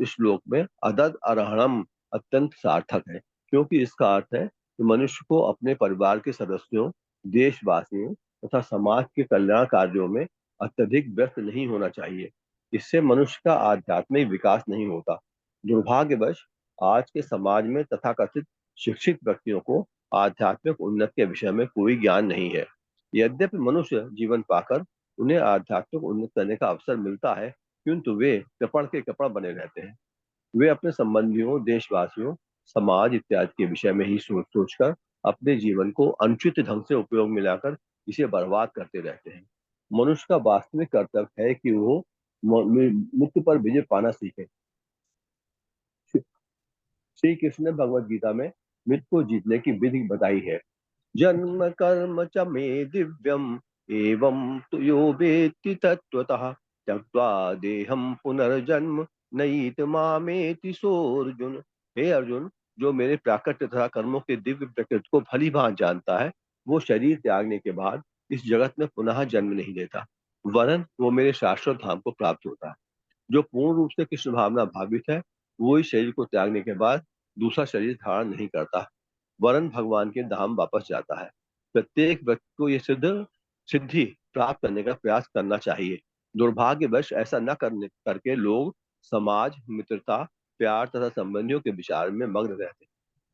श्लोक में अदद अरहणम अत्यंत सार्थक है, क्योंकि इसका अर्थ है कि मनुष्य को अपने परिवार के सदस्यों, देशवासियों तथा समाज के कल्याण कार्यों में अत्यधिक व्यस्त नहीं होना चाहिए। इससे मनुष्य का आध्यात्मिक विकास नहीं होता। दुर्भाग्यवश आज के समाज में तथाकथित शिक्षित व्यक्तियों को आध्यात्मिक उन्नति के विषय में कोई ज्ञान नहीं है। यद्यपि मनुष्य जीवन पाकर उन्हें आध्यात्मिक उन्नति करने का अवसर मिलता है, किंतु वे कृपण के कृपण बने रहते हैं। वे अपने संबंधियों, देशवासियों, समाज इत्यादि के विषय में ही सोच सोचकर अपने जीवन को अनुचित ढंग से उपयोग में लाकर इसे बर्बाद करते रहते हैं। मनुष्य का वास्तविक कर्तव्य है कि वो मृत्यु पर विजय पाना सीखे। श्री कृष्ण ने भगवद गीता में मृत्यु को जीतने की विधि बताई है। जन्म कर्म च मे दिव्यम एवं तु यो वेत्ति तत्त्वतः त्यक्त्वा देहम पुनर्जन्म नयित मामेति सोऽर्जुन। हे अर्जुन, जो मेरे प्राकृत तथा कर्मों के दिव्य प्रकृति को भली भांति जानता है, वो शरीर त्यागने के बाद इस जगत में पुनः जन्म नहीं लेता, वरन वो मेरे शाश्वत धाम को प्राप्त होता है। जो पूर्ण रूप से कृष्ण भावना भावित है, वो इस शरीर को त्यागने के बाद दूसरा शरीर धारण नहीं करता, वरन भगवान के धाम वापस जाता है। प्रत्येक व्यक्ति को यह सिद्धि प्राप्त करने का प्रयास करना चाहिए। दुर्भाग्यवश ऐसा न करके लोग समाज, मित्रता, प्यार तथा संबंधियों के विचार में मग्न रहते हैं।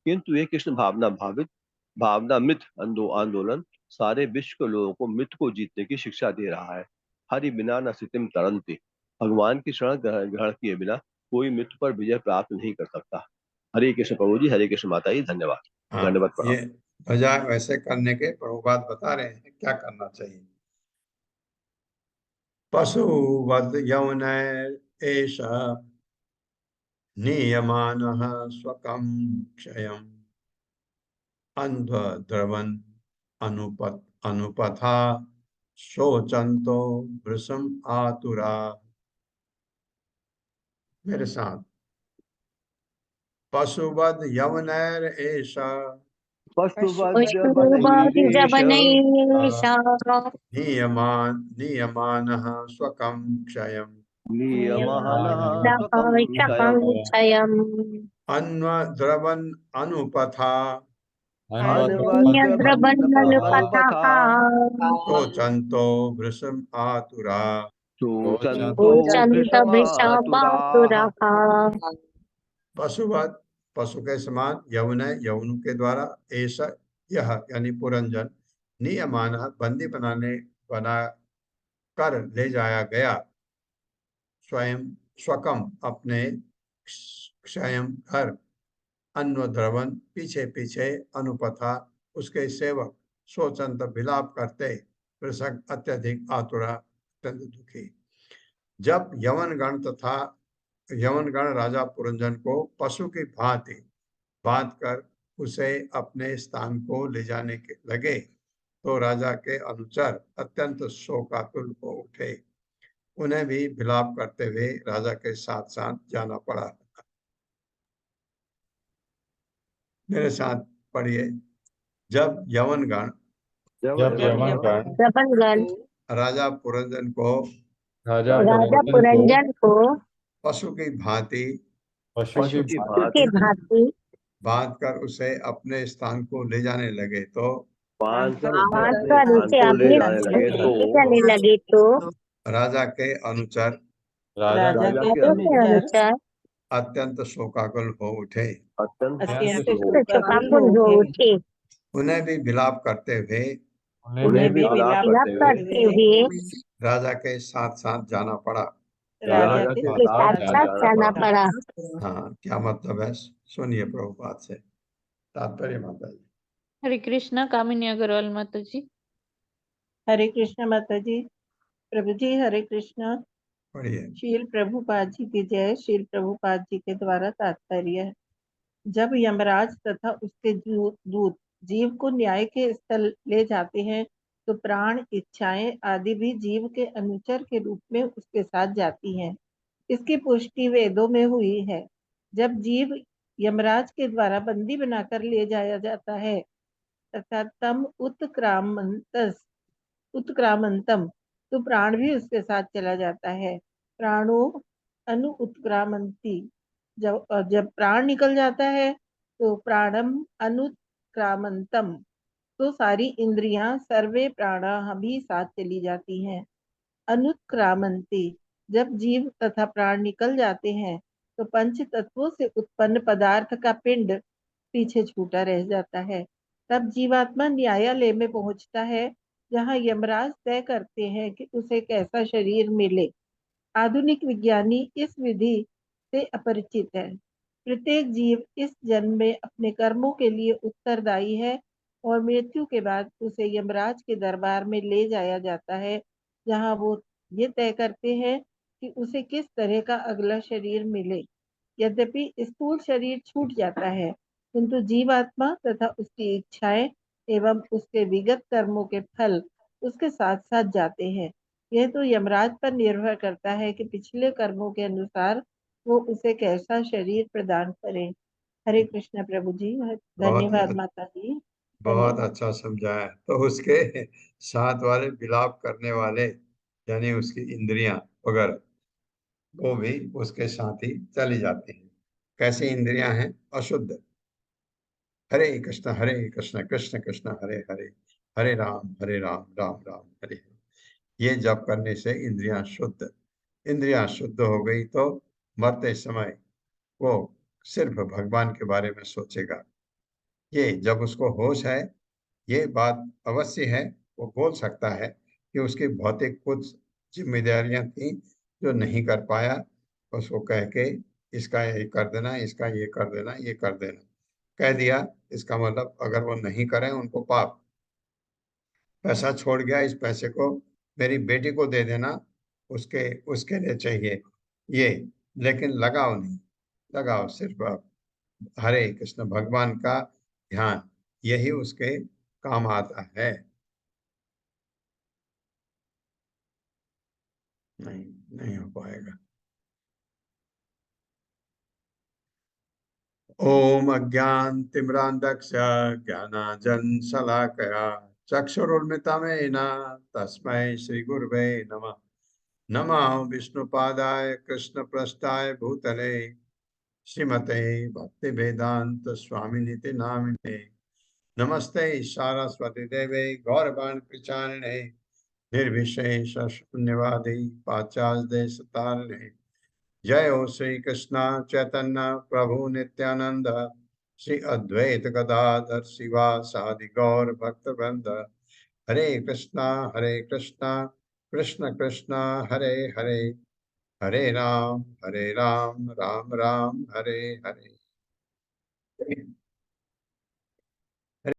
किंतु ये कृष्ण भावनामृत आंदोलन सारे विश्व के लोगों को मृत्यु को जीतने की शिक्षा दे रहा है। हरि बिना न सितिम तरंती। भगवान की शरण ग्रहण किए बिना कोई मृत्यु पर विजय प्राप्त नहीं कर सकता। हरे कृष्ण प्रभु जी, हरे कृष्ण माता जी, धन्यवाद। हाँ, धन्यवाद ये प्रणाम। बजाय वैसे करने के प्रभुपाद बता रहे हैं क्या करना चाहिए। पशुवद यौनैष नियमानः स्वकं क्षयम् अन्ध्वद्रवन् अनुपथा शोचन्तो वृषम् आतुरा। मेरे साथ, पशुवद यवनैष नियमानः स्वकं क्षयम् नियमहनः स्वकं शकं क्षयम् क्षयम् अन्वद्रवन अनुपथा अन्यद्रबन्धनुपथः अनुपथा शोचन्तो वृषम् आतुरा शोचन्तो पूजन्त भृशमातुराः। विषमातुरः पशुवत पशु के समान यवन यवनु के द्वारा ऐसा यह यानी पुरंजन नियमान बंदी बना कर ले जाया गया स्वयं स्वकम अपने स्वयं घर अन्वद्रवन पीछे पीछे अनुपथा उसके सेवक शोचंत विलाप करते कृषक अत्यधिक आतुरा अत्यंत दुखी। जब यवनगण राजा पुरंजन को पशु की भांति बांध कर उसे अपने स्थान को ले जाने के लगे तो राजा के अनुचर अत्यंत शोकाकुल हो उठे। उन्हें भी विलाप करते हुए राजा के साथ साथ जाना पड़ा। मेरे साथ पढ़िए। जब यवनगण प्रबंधगण राजा पुरंजन को राजा पुरंजन को पशु की भांति के भांति बांध कर उसे अपने स्थान को ले जाने लगे तो बांधकर उसे अपने ले जाने लगे तो राजा के अनुचर अत्यंत शोकाकुल हो उठे। शोकाकुल हो उठे। उन्हें भी विलाप करते हुए राजा के साथ साथ जाना पड़ा। जाना पड़ा। हाँ, क्या मतलब है सुनिए प्रभुपाद से तात्पर्य माता जी। हरे कृष्णा कामिनी अग्रवाल माता जी। हरे कृष्ण माता जी। प्रभु जी हरे कृष्ण। पढ़िए। शील प्रभुपाद जी की जय। शील प्रभुपाद जी के द्वारा तात्पर्य। जब यमराज तथा उसके दूत जीव को न्याय के स्थल ले जाते हैं तो प्राण इच्छाएं आदि भी जीव के अनुचर के रूप में उसके साथ जाती हैं। इसकी पुष्टि वेदों में हुई है। जब जीव यमराज के द्वारा बंदी बनाकर ले जाया जाता है तथा तम उत्क्रामंतम तो प्राण भी उसके साथ चला जाता है। प्राणो अनु उत्क्रामंती जब प्राण निकल जाता है तो प्राणम अनुक्रामंतम तो सारी इंद्रियां सर्वे प्राणा भी साथ चली जाती हैं। अनुक्रामंती जब जीव तथा प्राण निकल जाते हैं तो पंच तत्वों से उत्पन्न पदार्थ का पिंड पीछे छूटा रह जाता है। तब जीवात्मा न्यायालय में पहुंचता है जहां यमराज तय करते हैं कि उसे कैसा शरीर मिले। आधुनिक विज्ञानी इस विधि से अपरिचित है। प्रत्येक जीव इस जन्म में अपने कर्मों के लिए उत्तरदायी है और मृत्यु के बाद उसे यमराज के दरबार में ले जाया जाता है जहां वो ये तय करते हैं कि उसे किस तरह का अगला शरीर मिले। यद्यपि स्थूल शरीर छूट जाता है किंतु जीवात्मा तथा उसकी इच्छाएं एवं उसके विगत कर्मों के फल उसके साथ साथ जाते हैं। यह तो यमराज पर निर्भर करता है कि पिछले कर्मों के अनुसार वो उसे कैसा शरीर प्रदान करें। हरे कृष्ण प्रभु जी। धन्यवाद माता जी। बहुत अच्छा समझाया। तो उसके साथ वाले विलाप करने वाले यानी उसकी इंद्रियां वगैरह वो भी उसके साथ ही चली जाती हैं। कैसी इंद्रियां हैं? अशुद्ध। हरे कृष्ण कृष्ण कृष्ण हरे हरे हरे राम राम राम हरे हरे। ये जप करने से इंद्रियां शुद्ध हो गई तो मरते समय वो सिर्फ भगवान के बारे में सोचेगा। ये जब उसको होश है ये बात अवश्य है वो बोल सकता है कि उसकी भौतिक कुछ जिम्मेदारियां थी जो नहीं कर पाया। उसको कह के इसका ये कर देना, इसका ये कर देना, ये कर देना कह दिया। इसका मतलब अगर वो नहीं करें उनको पाप। पैसा छोड़ गया, इस पैसे को मेरी बेटी को दे देना, उसके उसके लिए चाहिए ये, लेकिन लगाओ नहीं। लगाओ सिर्फ आप हरे कृष्ण भगवान का ध्यान, यही उसके काम आता है। नहीं हो पाएगा। ओम अज्ञानतिमिरान्धस्य ज्ञानाञ्जनशलाकया चक्षुरुन्मिलितं येन तस्मै श्रीगुरवे नमः। नमः विष्णुपादाय कृष्णप्रस्थाय भूतले श्रीमते भक्ति वेदांत स्वामिनिति नामिने। नमस्ते सरस्वती देवे गौरवाणी प्रचारिणे निर्विशेष शून्यवादी पाश्चात्य देश तारिणे। जय हो श्री कृष्ण चैतन्य प्रभु नित्यानंद श्री अद्वैत गदाधर शिवा सादि गौर भक्त वृंद। हरे कृष्णा कृष्ण कृष्ण हरे हरे, हरे राम राम राम हरे हरे।